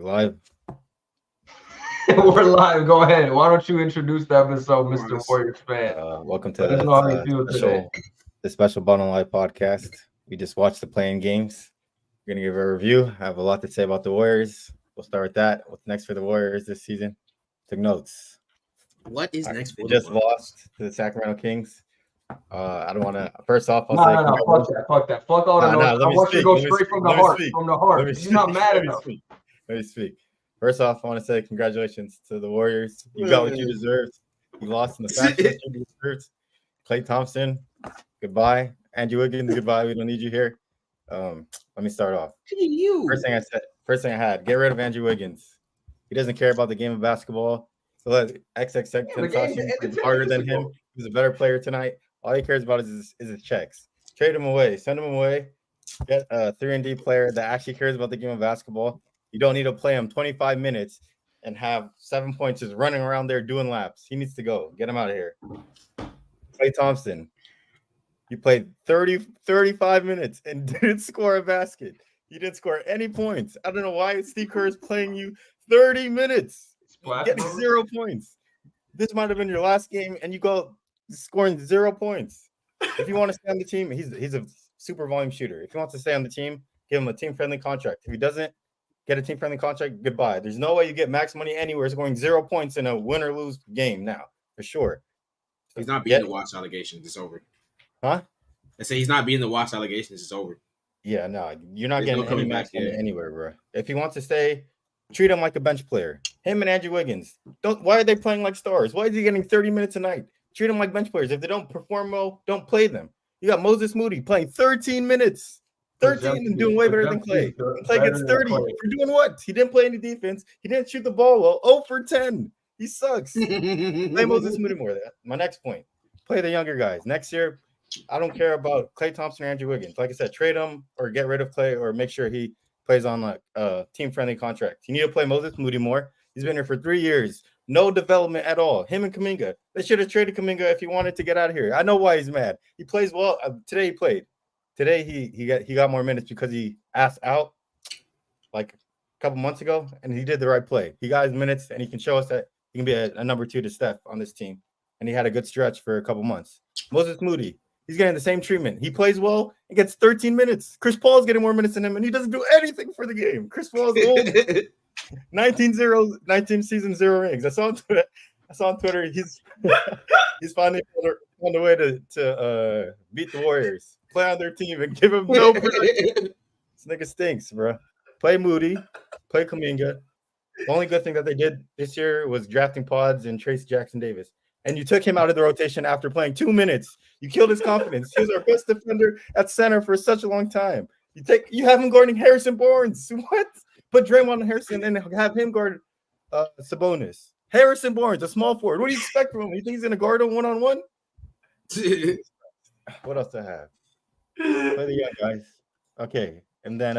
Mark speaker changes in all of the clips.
Speaker 1: Live.
Speaker 2: We're live. Go ahead. Why don't you introduce the episode, Mr. Warriors fan?
Speaker 1: Welcome to
Speaker 2: Let us know how you feel today.
Speaker 1: the special Bottom Live podcast. We just watched the playing games. We're gonna give a review. I have a lot to say about the Warriors. We'll start with that. What's next for the Warriors this season? Took notes.
Speaker 3: What is next for
Speaker 1: we just lost to the Sacramento Kings. I don't want to. First off, I'll
Speaker 2: say fuck that. Fuck all the notes. I want you to go straight from the heart. From the heart. You're not mad enough.
Speaker 1: Let me speak. First off, I want to say congratulations to the Warriors. You got what you deserved. You lost in the fast that you deserved. Klay Thompson, goodbye. Andrew Wiggins, goodbye. We don't need you here. Let me start off. First thing I had, get rid of Andrew Wiggins. He doesn't care about the game of basketball. So let XXX Tentacion harder than him. He's a better player tonight. All he cares about is his checks. Trade him away. Send him away. Get a 3-and-D player that actually cares about the game of basketball. You don't need to play him 25 minutes and have 7 points just running around there doing laps. He needs to go. Get him out of here. Klay Thompson, you played 35 minutes and didn't score a basket. You didn't score any points. I don't know why Steve Kerr is playing you 30 minutes. Getting 0 points. This might have been your last game, and you go scoring 0 points. If you want to stay on the team, he's a super volume shooter. If he wants to stay on the team, give him a team-friendly contract. If he doesn't, get a team-friendly contract, goodbye. There's no way you get max money anywhere scoring 0 points in a win or lose game now, for sure.
Speaker 3: He's not being the watch allegations. It's over.
Speaker 1: Huh?
Speaker 3: I say he's not being the watch allegations. It's over.
Speaker 1: Yeah, no. You're not getting any max money anywhere, bro. If he wants to stay, treat him like a bench player. Him and Andrew Wiggins. Why are they playing like stars? Why is he getting 30 minutes a night? Treat them like bench players. If they don't perform well, don't play them. You got Moses Moody playing 13 minutes. 13 and doing way better than Klay. Klay gets 30. For doing what? He didn't play any defense. He didn't shoot the ball well. 0 for 10. He sucks. Play Moses Moody more. My next point. Play the younger guys. Next year, I don't care about Klay Thompson or Andrew Wiggins. Like I said, trade him or get rid of Klay or make sure he plays on like a team-friendly contract. You need to play Moses Moody more. He's been here for 3 years. No development at all. Him and Kuminga. They should have traded Kuminga if he wanted to get out of here. I know why he's mad. He plays well. Today he played. Today he got more minutes because he asked out like a couple months ago, and he did the right play. He got his minutes, and he can show us that he can be a number 2 to Steph on this team. And he had a good stretch for a couple months. Moses Moody, he's getting the same treatment. He plays well and gets 13 minutes. Chris Paul is getting more minutes than him, and he doesn't do anything for the game. Chris Paul is old. 19 season 0 rings. I saw on Twitter he's finally found a way to beat the Warriors. Play on their team and give him no production. This nigga stinks, bro. Play Moody, play Kuminga. The only good thing that they did this year was drafting Pods and Trace Jackson Davis. And you took him out of the rotation after playing 2 minutes. You killed his confidence. He was our best defender at center for such a long time. You have him guarding Harrison Barnes. What? Put Draymond and Harrison and have him guard Sabonis. Harrison Barnes, a small forward. What do you expect from him? You think he's going to guard him one-on-one? What else do I have? Play the young guys. Okay. And then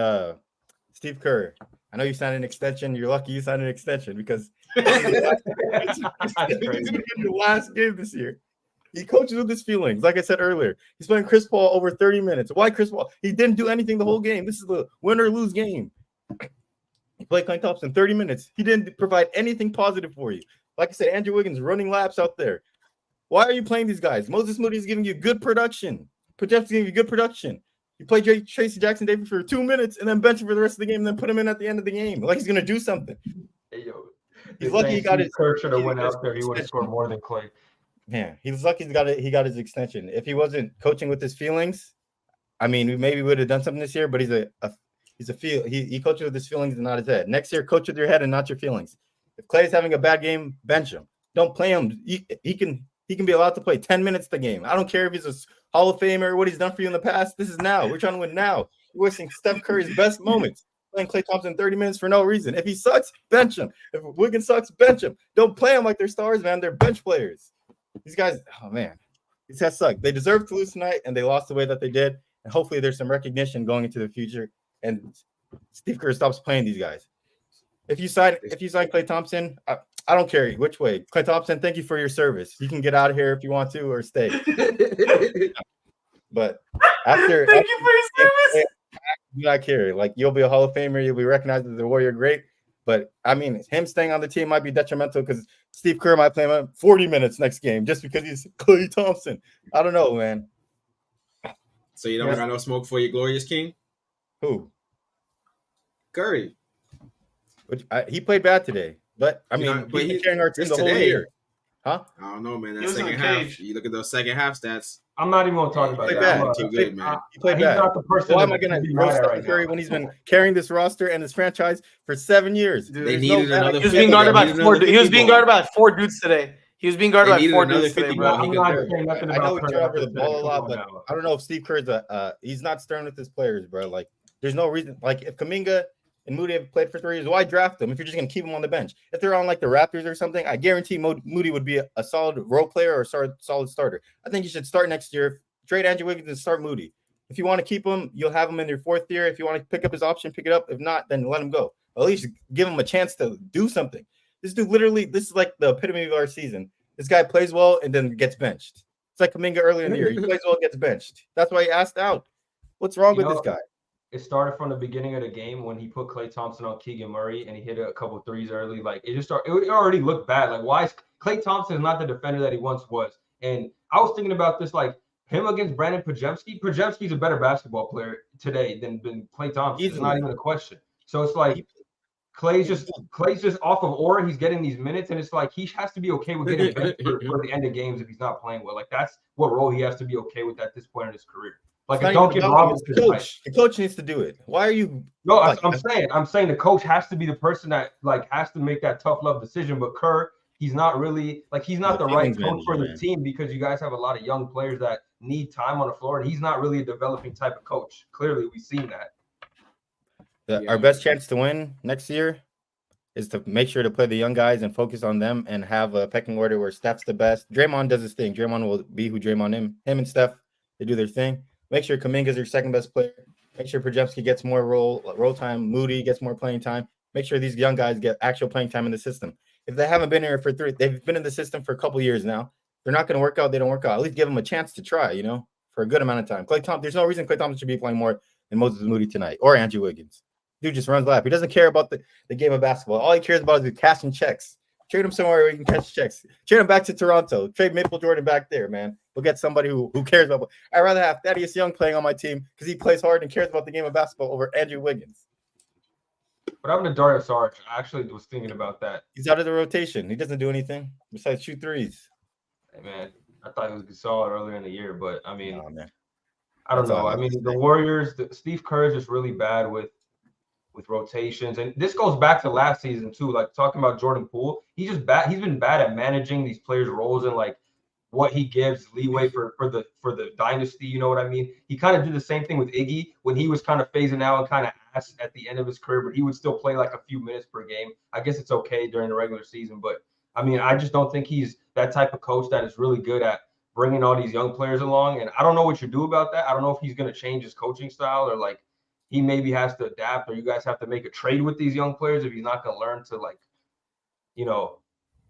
Speaker 1: Steve Kerr. I know you signed an extension. You're lucky you signed an extension because it's going to be your last game this year. He coaches with his feelings. Like I said earlier, he's playing Chris Paul over 30 minutes. Why Chris Paul? He didn't do anything the whole game. This is the win or lose game. He played Klay Thompson 30 minutes. He didn't provide anything positive for you. Like I said, Andrew Wiggins running laps out there. Why are you playing these guys? Moses Moody is giving you good production. Project's giving you good production. You play Tracy Jackson Davis for 2 minutes and then bench him for the rest of the game and then put him in at the end of the game. Like he's going to do something.
Speaker 2: Hey, yo,
Speaker 1: he's lucky he got his.
Speaker 2: Kerr should have went out there. He would have scored more than Klay.
Speaker 1: Yeah, he's lucky he got his extension. If he wasn't coaching with his feelings, I mean, we maybe would have done something this year, but he coaches with his feelings and not his head. Next year, coach with your head and not your feelings. If Klay's having a bad game, bench him. Don't play him. He can be allowed to play 10 minutes the game. I don't care if he's a Hall of Famer or what he's done for you in the past. This is now. We're trying to win now. You're wasting Steph Curry's best moments playing Klay Thompson 30 minutes for no reason. If he sucks, bench him. If Wiggins sucks, bench him. Don't play them like they're stars, man. They're bench players. These guys, oh man, these guys suck. They deserve to lose tonight, and they lost the way that they did. And hopefully there's some recognition going into the future. And Steve Kerr stops playing these guys. If you sign Klay Thompson, I don't care which way. Klay Thompson, thank you for your service. You can get out of here if you want to or stay. But after
Speaker 2: thank you for your service.
Speaker 1: do not care. Like, you'll be a Hall of Famer. You'll be recognized as a Warrior great. But I mean, him staying on the team might be detrimental because Steve Kerr might play him 40 minutes next game just because he's Klay Thompson. I don't know, man.
Speaker 3: So you don't got no smoke for your glorious king?
Speaker 1: Who?
Speaker 3: Curry.
Speaker 1: He played bad today, but I mean, he's been carrying our team the whole year. Huh?
Speaker 3: I don't know, man. That second half, you look at those second half stats.
Speaker 2: I'm not even going to talk about that.
Speaker 3: Too good, man.
Speaker 1: He played
Speaker 2: He's
Speaker 1: bad.
Speaker 2: not the person.
Speaker 1: Why am I going to roast Stephen Curry when he's been carrying this roster and this franchise for 7 years?
Speaker 3: Dude, they needed another.
Speaker 4: He was being guarded by four. He was being guarded by 4 dudes today. He was being guarded by 4 dudes today, bro.
Speaker 1: I know we turn over the ball a lot, but I don't know if Steve Kerr's he's not stern with his players, bro. Like, there's no reason. Like, if Kuminga and Moody have played for 3 years, why draft them if you're just going to keep them on the bench? If they're on like the Raptors or something, I guarantee Moody would be a solid role player or a solid starter. I think you should start next year. Trade Andrew Wiggins and start Moody. If you want to keep him, you'll have him in your 4th year. If you want to pick up his option, pick it up. If not, then let him go. At least give him a chance to do something. This dude this is like the epitome of our season. This guy plays well and then gets benched. It's like Kuminga earlier in the year. He plays well and gets benched. That's why he asked out. What's wrong with this guy?
Speaker 2: It started from the beginning of the game when he put Klay Thompson on Keegan Murray and he hit a couple threes early. Like it already looked bad. Like why is Klay Thompson is not the defender that he once was? And I was thinking about this like him against Brandon Podziemski. Podziemski's a better basketball player today than Klay Thompson. It's not even a question. So it's like Klay's just off of aura. He's getting these minutes, and it's like he has to be okay with getting benched for the end of games if he's not playing well. Like that's what role he has to be okay with at this point in his career. Like don't get robbed.
Speaker 1: The coach needs to do it. Why are you?
Speaker 2: No, I'm saying the coach has to be the person that like has to make that tough love decision. But Kerr, he's not really like he's not the right coach for the team because you guys have a lot of young players that need time on the floor, and he's not really a developing type of coach. Clearly, we've seen that.
Speaker 1: Our best chance to win next year is to make sure to play the young guys and focus on them and have a pecking order where Steph's the best. Draymond does his thing. Draymond will be who Draymond him and Steph, they do their thing. Make sure Kuminga's your second best player. Make sure Podziemski gets more role time. Moody gets more playing time. Make sure these young guys get actual playing time in the system. If they haven't been here they've been in the system for a couple years now. They're not going to work out. They don't work out. At least give them a chance to try, for a good amount of time. There's no reason Klay Thompson should be playing more than Moses Moody tonight or Andrew Wiggins. Dude just runs lap. He doesn't care about the game of basketball. All he cares about is cashing checks. Trade him somewhere where he can cash checks. Trade him back to Toronto. Trade Maple Jordan back there, man. We'll get somebody who cares about. I'd rather have Thaddeus Young playing on my team because he plays hard and cares about the game of basketball over Andrew Wiggins.
Speaker 2: What happened to Dario Saric? I actually was thinking about that.
Speaker 1: He's out of the rotation. He doesn't do anything besides shoot threes.
Speaker 2: Hey, man, I thought he was solid earlier in the year, but I mean, I don't
Speaker 1: That's
Speaker 2: know. I mean, the Warriors, Steve Kerr is just really bad with rotations, and this goes back to last season too. Like talking about Jordan Poole, he's just bad. He's been bad at managing these players' roles and like what he gives leeway for the dynasty. You know what I mean? He kind of did the same thing with Iggy when he was kind of phasing out and kind of ass at the end of his career, but he would still play like a few minutes per game. I guess it's okay during the regular season, but I mean, I just don't think he's that type of coach that is really good at bringing all these young players along. And I don't know what you do about that. I don't know if he's going to change his coaching style or like he maybe has to adapt, or you guys have to make a trade with these young players if he's not going to learn to like,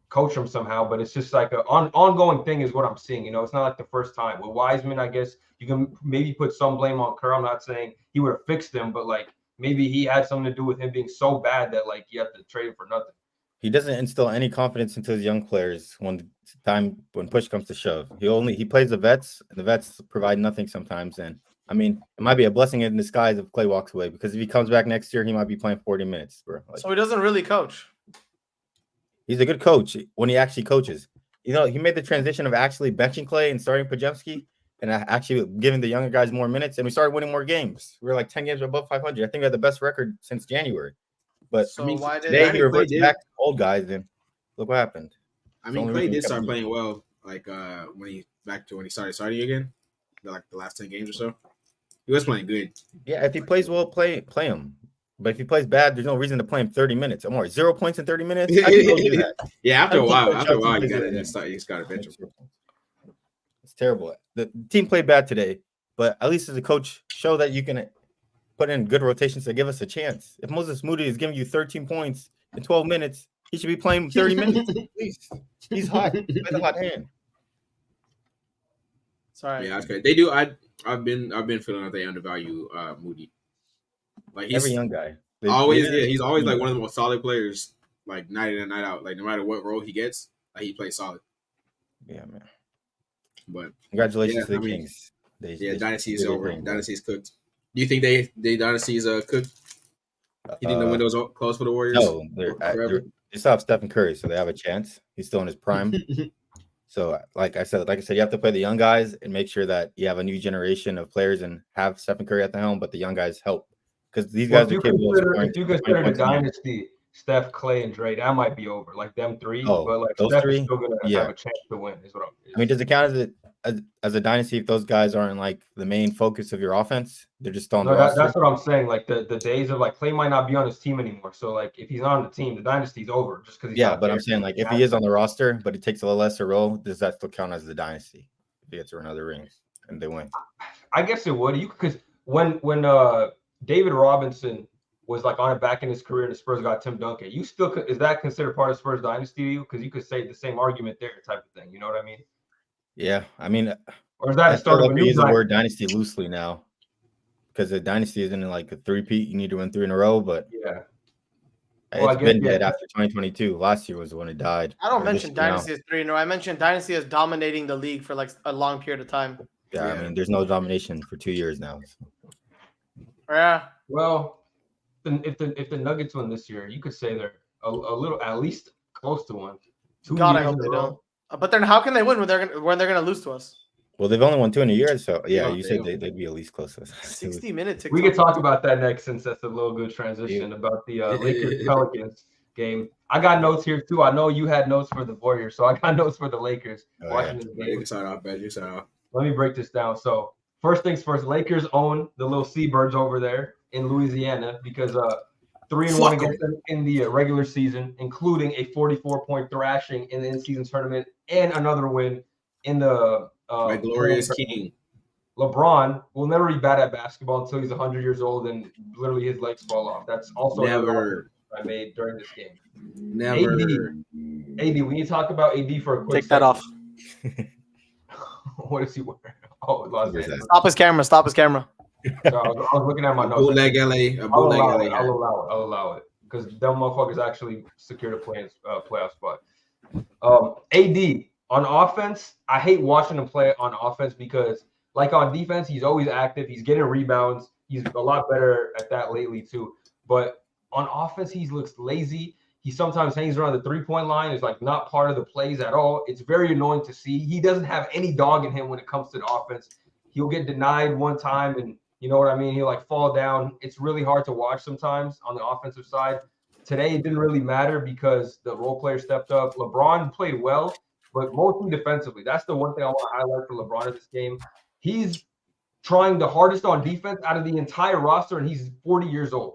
Speaker 2: coach them somehow. But it's just like an ongoing thing is what I'm seeing. It's not like the first time. With Wiseman, I guess you can maybe put some blame on Kerr. I'm not saying he would have fixed him, but like maybe he had something to do with him being so bad that like you have to trade him for nothing.
Speaker 1: He doesn't instill any confidence into his young players when push comes to shove. He plays the vets, and the vets provide nothing sometimes. And I mean, it might be a blessing in disguise if Klay walks away, because if he comes back next year, he might be playing 40 minutes, bro.
Speaker 4: So he doesn't really coach.
Speaker 1: He's a good coach when he actually coaches. He made the transition of actually benching Klay and starting Podziemski and actually giving the younger guys more minutes, and we started winning more games. We were like 10 games above 500. I think we had the best record since January. But
Speaker 4: so why did
Speaker 1: he reverts back to old guys, then look what happened.
Speaker 3: I mean, Klay did start playing well, like when he started starting again, like the last 10 games or so. He was playing good.
Speaker 1: Yeah, if he plays well, play him. But if he plays bad, there's no reason to play him 30 minutes. Omari, 0 points in 30 minutes? I can go do that.
Speaker 3: Yeah, after a while, you just got to bench him.
Speaker 1: It's terrible. The team played bad today, but at least as a coach, show that you can put in good rotations to give us a chance. If Moses Moody is giving you 13 points in 12 minutes, he should be playing 30 minutes at least. He's hot. He's got a hot hand.
Speaker 4: Sorry.
Speaker 3: Yeah, that's good. They do. I've been feeling like they undervalue Moody. Like
Speaker 1: every young guy.
Speaker 3: Always, yeah, he's always like one of the most solid players, like night in and night out. Like no matter what role he gets, like he plays solid.
Speaker 1: Yeah, man.
Speaker 3: But
Speaker 1: congratulations to the Kings.
Speaker 3: Dynasty is over. Dynasty is cooked. Do you think they Dynasty is cooked? You think the window's closed for the Warriors?
Speaker 1: No, they still have Stephen Curry, so they have a chance. He's still in his prime. So, like I said, you have to play the young guys and make sure that you have a new generation of players and have Stephen Curry at the helm, but the young guys help because these guys are capable of scoring.
Speaker 2: If you consider the dynasty, Steph, Clay, and Dre, that might be over. Like them three, but like
Speaker 1: those
Speaker 2: Steph
Speaker 1: three,
Speaker 2: is still gonna have a chance to win. Is what
Speaker 1: I mean. Does it count as a dynasty if those guys aren't like the main focus of your offense? They're just on the roster.
Speaker 2: That's what I'm saying. Like the days of like Clay might not be on his team anymore. So like if he's not on the team, the dynasty's over just because he's not
Speaker 1: but
Speaker 2: there.
Speaker 1: I'm saying like if he is on the roster, but he takes a lesser role, does that still count as the dynasty if he gets another ring and they win?
Speaker 2: I guess it would. Because when David Robinson was like on it back in his career and the Spurs got Tim Duncan, is that considered part of Spurs dynasty to you? Because you could say the same argument there type of thing. You know what I mean?
Speaker 1: Yeah, I mean,
Speaker 2: or is that a start of a new?
Speaker 1: We use the word dynasty loosely now, because the dynasty isn't like a three-peat. You need to win 3 in a row, but it's been dead after 2022. Last year was when it died.
Speaker 4: I don't mention dynasty as 3 in a row. I mentioned dynasty as dominating the league for like a long period of time.
Speaker 1: Yeah, I mean, there's no domination for 2 years now. So.
Speaker 4: Yeah.
Speaker 2: Well, if the Nuggets win this year, you could say they're a little at least close to one.
Speaker 4: God, I hope they don't. But then, how can they win when they're gonna lose to us?
Speaker 1: Well, they've only won 2 in a year, so you said they'd be at least close to us.
Speaker 4: 60-minute.
Speaker 2: We could talk about that next, since that's a little good transition about the Lakers Pelicans game. I got notes here too. I know you had notes for the Warriors, so I got notes for the Lakers watching this game. Let me break this down. So first things first, Lakers own the little Seabirds over there in Louisiana because 3-1 against them in the regular season, including a 44-point thrashing in the in-season tournament and another win in the
Speaker 3: my glorious king.
Speaker 2: LeBron will never be bad at basketball until he's 100 years old and literally his legs fall off. That's also
Speaker 3: never
Speaker 2: I made during this game.
Speaker 3: Never.
Speaker 2: AD, we need to talk about AD for a quick
Speaker 4: second. That off.
Speaker 2: What is he wearing? Oh, Los Angeles.
Speaker 4: Stop his camera.
Speaker 2: So I was looking at my notes.
Speaker 3: Bootleg LA.
Speaker 2: I'll allow it because them motherfuckers actually secured a playoff spot. AD on offense, I hate watching him play on offense because, like on defense, he's always active. He's getting rebounds. He's a lot better at that lately too. But on offense, he looks lazy. He sometimes hangs around the 3-point line. It's like not part of the plays at all. It's very annoying to see. He doesn't have any dog in him when it comes to the offense. He'll get denied one time and you know what I mean? He'll like fall down. It's really hard to watch sometimes on the offensive side. Today, it didn't really matter because the role player stepped up. LeBron played well, but mostly defensively. That's the one thing I want to highlight for LeBron in this game. He's trying the hardest on defense out of the entire roster, and he's 40 years old.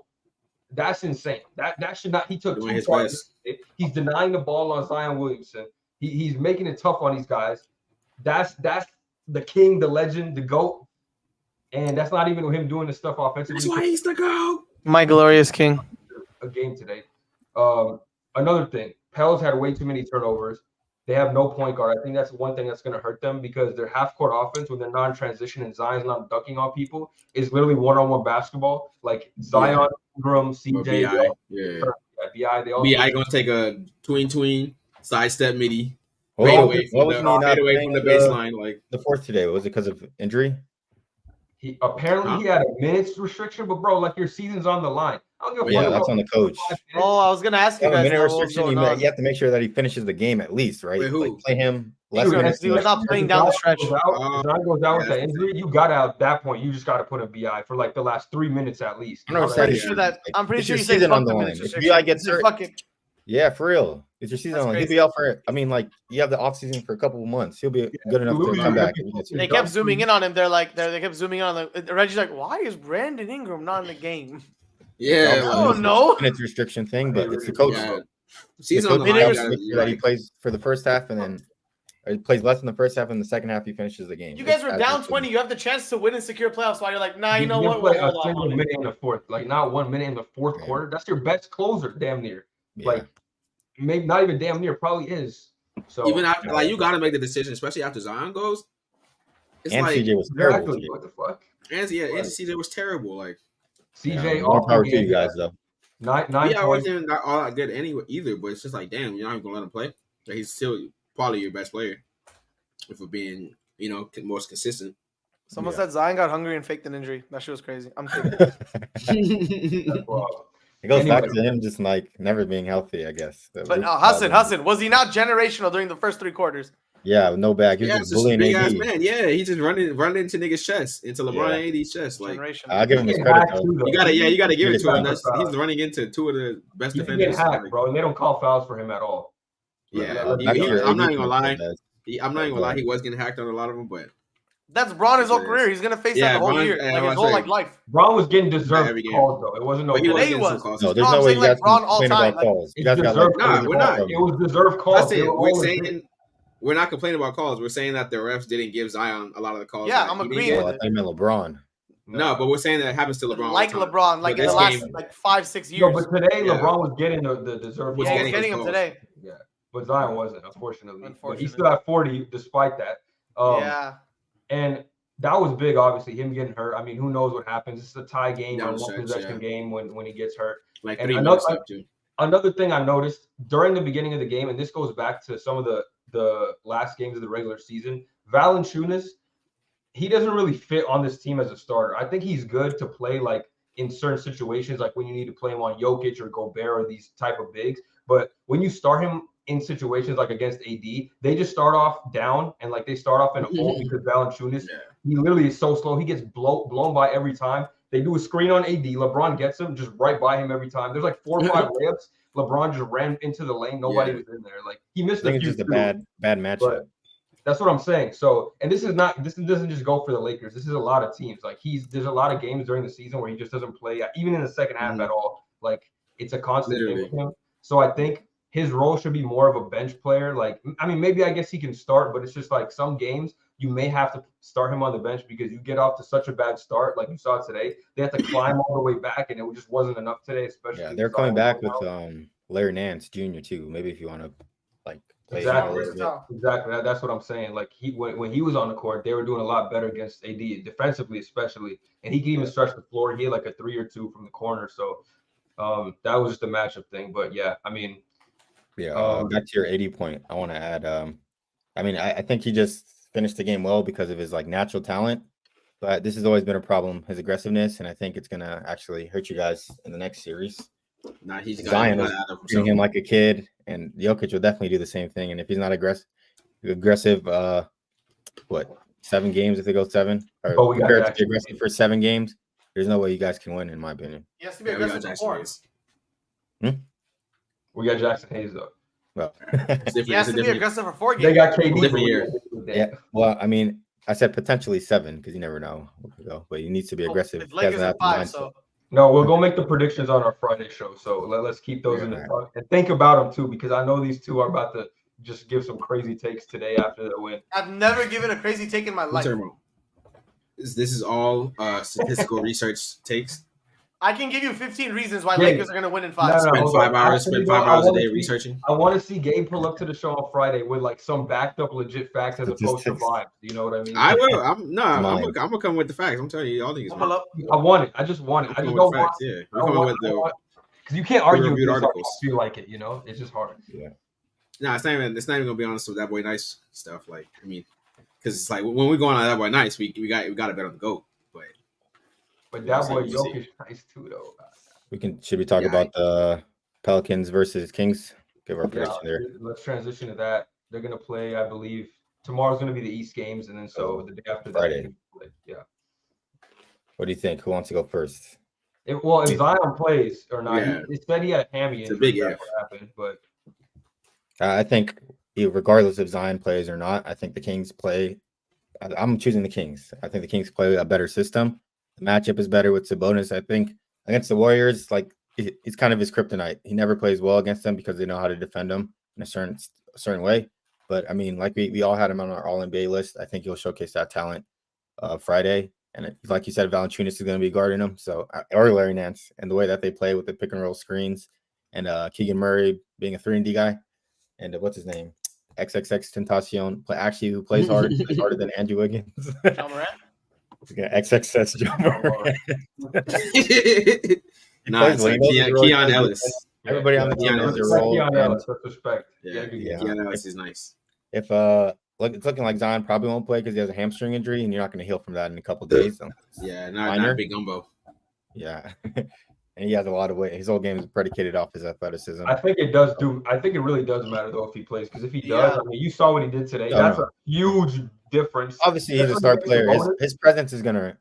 Speaker 2: That's insane. That should not. He took 2 starts. He's denying the ball on Zion Williamson. He's making it tough on these guys. That's the king, the legend, the GOAT. And that's not even him doing the stuff offensively.
Speaker 3: That's why he's the GOAT.
Speaker 4: My glorious king.
Speaker 2: A game today. Another thing, Pels had way too many turnovers. They have no point guard. I think that's one thing that's going to hurt them because their half-court offense, when they're not in transition and Zion's not dunking on people, is literally one-on-one basketball. Like Zion, Ingram, CJ, BI.
Speaker 3: BI going to take a tween, sidestep midi.
Speaker 1: Fade
Speaker 3: away from the baseline. Like
Speaker 1: the fourth today, was it because of injury?
Speaker 2: He had a minutes restriction, but bro, like your season's on the line. I don't give a
Speaker 1: fuck. That's on the coach.
Speaker 4: Oh, I was gonna ask you guys.
Speaker 1: Minute restriction. You have to make sure that he finishes the game at least, right?
Speaker 3: Wait, who?
Speaker 1: Like play him
Speaker 4: less minutes. He was not playing down the stretch.
Speaker 2: If Zion goes out with that injury, you got out at that point. You just got to put a BI for like the last 3 minutes at least.
Speaker 4: I'm pretty sure you said
Speaker 1: on the line. If BI gets hurt, yeah, for real. It's your season on. He'll be out for. I mean, like you have the offseason for a couple of months. He'll be good enough to come back.
Speaker 4: They kept zooming in on him. They kept zooming in on him. Reggie's like, why is Brandon Ingram not in the game?
Speaker 3: Yeah,
Speaker 4: I don't know.
Speaker 1: It's a restriction thing, but it's the coach.
Speaker 3: Season on the line.
Speaker 1: That he plays for the first half and then he plays less in the first half and the second half he finishes the game.
Speaker 4: You guys were down 20. You have the chance to win and secure playoffs. While you're like, nah, you know what?
Speaker 2: Play a single minute in the fourth, like not 1 minute in the fourth quarter. That's your best closer, damn near. Like. Maybe not even damn near, probably is. So
Speaker 3: even after, like you got to make the decision, especially after Zion goes.
Speaker 1: It's and like CJ was terrible.
Speaker 2: What the fuck?
Speaker 3: And CJ was terrible. Like
Speaker 2: CJ,
Speaker 1: more power to you guys though.
Speaker 2: Nine
Speaker 3: Yeah, I
Speaker 2: points.
Speaker 3: wasn't not all that good anyway either. But it's just like, damn, you're not even gonna let him play. Like, he's still probably your best player if we're being, most consistent.
Speaker 4: Someone
Speaker 1: Yeah.
Speaker 4: said Zion got hungry and faked an injury. That shit was crazy. I'm kidding.
Speaker 1: It
Speaker 2: Well,
Speaker 1: goes back
Speaker 2: Anyway.
Speaker 1: to him just like never being healthy, I guess. The
Speaker 4: But
Speaker 1: root cause of-
Speaker 4: Hassan, was he not generational during the first 3 quarters?
Speaker 1: Yeah, with no bag. He was
Speaker 3: Yeah,
Speaker 1: just
Speaker 3: it's this
Speaker 1: bullying
Speaker 3: big ass
Speaker 1: AD.
Speaker 3: man. Yeah, he just running into niggas' chest, into LeBron
Speaker 1: Yeah.
Speaker 3: and AD's chest. Like,
Speaker 4: Generational.
Speaker 1: I'll give him
Speaker 2: he
Speaker 1: his
Speaker 2: get
Speaker 1: credit
Speaker 2: hacked
Speaker 1: though.
Speaker 2: too, though.
Speaker 3: you gotta give it to him.
Speaker 1: Biggest
Speaker 3: He's running into two of the best
Speaker 2: He can
Speaker 3: defenders.
Speaker 2: get hacked, bro, and they don't call fouls for him at all.
Speaker 3: Yeah,
Speaker 1: Back to your
Speaker 3: I'm not
Speaker 1: AD
Speaker 3: even gonna lie.
Speaker 1: point, guys.
Speaker 3: I'm not even gonna lie. He was getting hacked on a lot of them, but
Speaker 4: That's Braun his whole
Speaker 3: Yes.
Speaker 4: career. He's gonna face
Speaker 3: Yeah,
Speaker 4: that the whole
Speaker 3: Braun-
Speaker 4: year,
Speaker 3: yeah,
Speaker 4: like his
Speaker 3: that's
Speaker 4: whole
Speaker 3: right.
Speaker 4: life.
Speaker 2: Braun was getting deserved
Speaker 3: every game.
Speaker 2: calls though. It wasn't no.
Speaker 3: But he was
Speaker 4: Today
Speaker 3: getting
Speaker 4: was.
Speaker 3: some calls.
Speaker 1: No, there's
Speaker 4: No,
Speaker 1: no
Speaker 4: I'm
Speaker 1: way
Speaker 4: saying,
Speaker 1: you
Speaker 4: like,
Speaker 1: guys
Speaker 4: Braun
Speaker 1: can
Speaker 4: all
Speaker 1: complain
Speaker 4: time,
Speaker 1: about
Speaker 4: like,
Speaker 1: calls. You
Speaker 2: It's
Speaker 1: guys got like
Speaker 2: deserved.
Speaker 3: Nah, we're not.
Speaker 2: It was deserved
Speaker 3: I'm
Speaker 2: calls.
Speaker 3: saying,
Speaker 2: They were
Speaker 3: we're
Speaker 2: all
Speaker 3: saying
Speaker 2: legit.
Speaker 3: we're not complaining about calls. We're saying that the refs didn't give Zion a lot of the calls.
Speaker 4: Yeah,
Speaker 3: that
Speaker 4: I'm
Speaker 3: he didn't
Speaker 4: agreeing
Speaker 3: get.
Speaker 1: Oh, I
Speaker 4: with
Speaker 1: thought you meant LeBron.
Speaker 3: No, but we're saying that it happens to LeBron. all
Speaker 4: Like
Speaker 3: the time.
Speaker 4: LeBron, like
Speaker 3: But
Speaker 4: in the
Speaker 3: this
Speaker 4: last
Speaker 3: game-
Speaker 4: like 5-6
Speaker 2: No,
Speaker 4: years.
Speaker 2: but today
Speaker 3: Yeah.
Speaker 2: LeBron was getting the deserved
Speaker 3: Was
Speaker 4: Yeah,
Speaker 2: calls.
Speaker 4: he's
Speaker 3: getting
Speaker 4: getting
Speaker 3: his
Speaker 4: him
Speaker 3: calls.
Speaker 4: today.
Speaker 2: Yeah, but Zion wasn't, unfortunately. But he
Speaker 4: Unfortunately.
Speaker 2: still had 40 despite that.
Speaker 4: Yeah.
Speaker 2: And that was big, obviously, him geting hurt. I mean, who knows what happens? It's a tie game
Speaker 3: Down
Speaker 2: or
Speaker 3: the
Speaker 2: one
Speaker 3: stretch,
Speaker 2: possession
Speaker 3: yeah.
Speaker 2: game when he gets hurt.
Speaker 3: Like
Speaker 2: And
Speaker 3: 3
Speaker 2: another-
Speaker 3: minutes left too.
Speaker 2: Another thing I noticed during the beginning of the game, and this goes back to some of the last games of the regular season, Valanciunas, he doesn't really fit on this team as a starter. I think he's good to play like in certain situations, like when you need to play him on Jokic or Gobert or these type of bigs. But when you start him in situations like against AD, they just start off down and like they start off in a hole because Valanciunas,
Speaker 3: Yeah.
Speaker 2: he literally is so slow. He gets blown by every time. They do a screen on AD. LeBron gets him just right by him every time. There's like 4 or 5 layups. LeBron just ran into the lane. Nobody
Speaker 3: Yeah.
Speaker 2: was in there. Like he missed
Speaker 1: I think
Speaker 2: a
Speaker 1: it's
Speaker 2: few
Speaker 1: just a
Speaker 2: too.
Speaker 1: bad matchup.
Speaker 2: But that's what I'm saying. So, and this doesn't just go for the Lakers. This is a lot of teams. Like there's a lot of games during the season where he just doesn't play, even in the second half
Speaker 3: Mhm.
Speaker 2: at all. Like it's a constant thing
Speaker 3: Literally.
Speaker 2: with him. So I think his role should be more of a bench player. Like, I mean, maybe I guess he can start, but it's just like some games you may have to start him on the bench because you get off to such a bad start, like you saw today. They have to climb all the way back, and it just wasn't enough today, especially.
Speaker 1: Yeah, they're coming back with Larry Nance Jr. too. Maybe if you want to like play him a
Speaker 2: Exactly.
Speaker 1: little bit.
Speaker 2: Exactly. That's what I'm saying. Like when he was on the court, they were doing a lot better against AD, defensively especially, and he could even stretch the floor. He had like a 3 or 2 from the corner. So that was just a matchup thing. But yeah, I mean,
Speaker 1: Yeah, back to your 80 point. I want to add. I mean, I think he just finished the game well because of his like natural talent, but this has always been a problem, his aggressiveness, and I think it's gonna actually hurt you guys in the next series.
Speaker 3: Nah, he's
Speaker 1: Zion
Speaker 3: got
Speaker 1: was
Speaker 3: out of
Speaker 1: treating him like a kid, and Jokic will definitely do the same thing. And if he's not aggressive, what 7 games if they go 7, or
Speaker 2: But we got
Speaker 1: prepared to be
Speaker 2: Jackson.
Speaker 1: aggressive for 7 games, there's no way you guys can win, in my opinion.
Speaker 4: He has to be
Speaker 3: Yeah, we got
Speaker 4: aggressive
Speaker 3: Jackson
Speaker 4: before.
Speaker 3: Hayes.
Speaker 2: we got Jackson Hayes though.
Speaker 1: Well,
Speaker 3: It's different.
Speaker 4: He has
Speaker 3: It's
Speaker 4: to
Speaker 3: a
Speaker 4: be
Speaker 3: different.
Speaker 4: aggressive for 4 games.
Speaker 2: They got KD.
Speaker 3: Different year.
Speaker 1: yeah. Well, I mean, I said potentially 7 because you never know what could go, but he needs to be aggressive.
Speaker 4: If
Speaker 1: He has
Speaker 4: Lakers
Speaker 1: to
Speaker 4: at
Speaker 1: have the
Speaker 4: 5,
Speaker 1: mindset.
Speaker 4: so
Speaker 2: No, we'll go make the predictions on our Friday show. So let's keep those in the
Speaker 1: Yeah.
Speaker 2: talk and think about them too, because I know these two are about to just give some crazy takes today after the win.
Speaker 4: I've never given a crazy take in my life.
Speaker 3: This is all statistical research takes.
Speaker 4: I can give you 15 reasons why
Speaker 2: Yeah.
Speaker 4: Lakers are going to win in 5.
Speaker 2: No, no,
Speaker 3: Spend
Speaker 2: hold
Speaker 3: 5
Speaker 2: on.
Speaker 3: hours.
Speaker 2: Actually,
Speaker 3: Spend
Speaker 2: no,
Speaker 3: 5
Speaker 2: I
Speaker 3: hours a
Speaker 2: wanna
Speaker 3: day
Speaker 2: see-
Speaker 3: researching.
Speaker 2: I want to see Gabe pull up to the show on Friday with like some backed up legit facts as opposed to
Speaker 1: Statistics.
Speaker 2: vibes. You know what I mean?
Speaker 3: I will. I'm
Speaker 1: Mine.
Speaker 3: gonna come with the facts. I'm telling you, all things.
Speaker 4: Pull up.
Speaker 2: I want it. I just want it.
Speaker 3: I'm
Speaker 2: I just
Speaker 3: coming
Speaker 2: don't
Speaker 3: with
Speaker 2: want
Speaker 3: facts. Yeah,
Speaker 2: I
Speaker 3: we're
Speaker 2: don't
Speaker 3: coming
Speaker 2: want-
Speaker 3: with the.
Speaker 2: because you can't argue with
Speaker 3: reviewed
Speaker 2: this. I
Speaker 3: articles.
Speaker 2: feel like it. You know, it's just hard.
Speaker 3: Nah, it's not even gonna be honest with that boy nice stuff. Like, I mean, because it's like when we go on that boy nice, we got to bet on the GOAT.
Speaker 2: But
Speaker 3: Yeah,
Speaker 2: that boy
Speaker 3: we'll see.
Speaker 2: Jokic nice too, though.
Speaker 1: Should we talk
Speaker 3: Yeah,
Speaker 1: about the Pelicans versus Kings? Give our
Speaker 2: Yeah,
Speaker 1: prediction there.
Speaker 2: let's transition to that. They're gonna play, I believe. Tomorrow's gonna be the East games, and then so the day after that,
Speaker 1: Friday.
Speaker 2: they're gonna play. Yeah.
Speaker 1: What do you think? Who wants to go first?
Speaker 2: If Zion plays or not,
Speaker 3: Yeah.
Speaker 2: he said he had a hammy
Speaker 3: It's a
Speaker 2: injury.
Speaker 3: big
Speaker 2: That's
Speaker 3: if.
Speaker 2: what happened, but
Speaker 1: I think regardless if Zion plays or not, I think the Kings play. I'm choosing the Kings. I think the Kings play a better system. The matchup is better with Sabonis. I think against the Warriors, like it's kind of his kryptonite. He never plays well against them because they know how to defend him in a certain way. But I mean, like we all had him on our All NBA list. I think he'll showcase that talent Friday. And like you said, Valanciunas is going to be guarding him. So or Larry Nance, and the way that they play with the pick and roll screens, and Keegan Murray being a 3-and-D guy, and what's his name, XXX Tentacion, who plays hard, plays harder than Andrew Wiggins.
Speaker 4: John Morant.
Speaker 1: Yeah, XXX John Morant. He
Speaker 3: Nah,
Speaker 1: plays
Speaker 3: it's
Speaker 1: well. He knows his role.
Speaker 3: Keon Ellis.
Speaker 1: Everybody on the team
Speaker 3: Keon
Speaker 1: knows their
Speaker 3: Ellis.
Speaker 1: role.
Speaker 2: Keon
Speaker 1: And
Speaker 2: Ellis, that's respect.
Speaker 3: Yeah,
Speaker 2: Yeah.
Speaker 3: Keon Ellis is nice.
Speaker 1: if it's looking like Zion probably won't play because he has a hamstring injury, and you're not going to heal from that in a couple days. So.
Speaker 3: Yeah, not Big Gumbo.
Speaker 1: Yeah. And he has a lot of weight. His whole game is predicated off his athleticism.
Speaker 2: I think it really does matter though if he plays, because if he does, I mean, you saw what he did today. That's a huge difference.
Speaker 1: Obviously, he's a star player. His presence is gonna.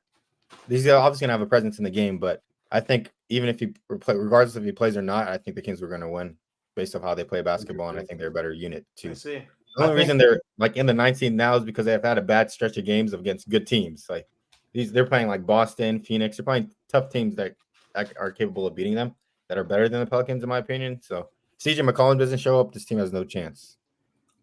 Speaker 1: He's obviously gonna have a presence in the game, but I think even if he regardless if he plays or not, I think the Kings were gonna win based off how they play basketball, and I think they're a better unit too. The only reason they're like in the 19th now is because they have had a bad stretch of games against good teams. Like they're playing like Boston, Phoenix. They're playing tough teams that are capable of beating them, that are better than the Pelicans in my opinion. So CJ McCollum doesn't show up, this team has no chance.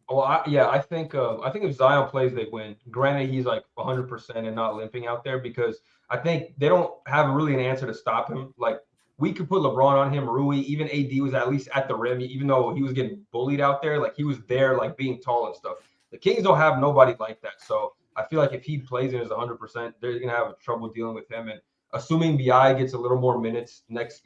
Speaker 2: Well, I think if Zion plays, they win. Granted, he's like 100% and not limping out there, because I think they don't have really an answer to stop him. Like we could put LeBron on him, Rui, even AD was at least at the rim, even though he was getting bullied out there. Like he was there, like being tall and stuff. The Kings don't have nobody like that, so I feel like if he plays and is 100%, they're gonna have trouble dealing with him. And assuming BI gets a little more minutes the next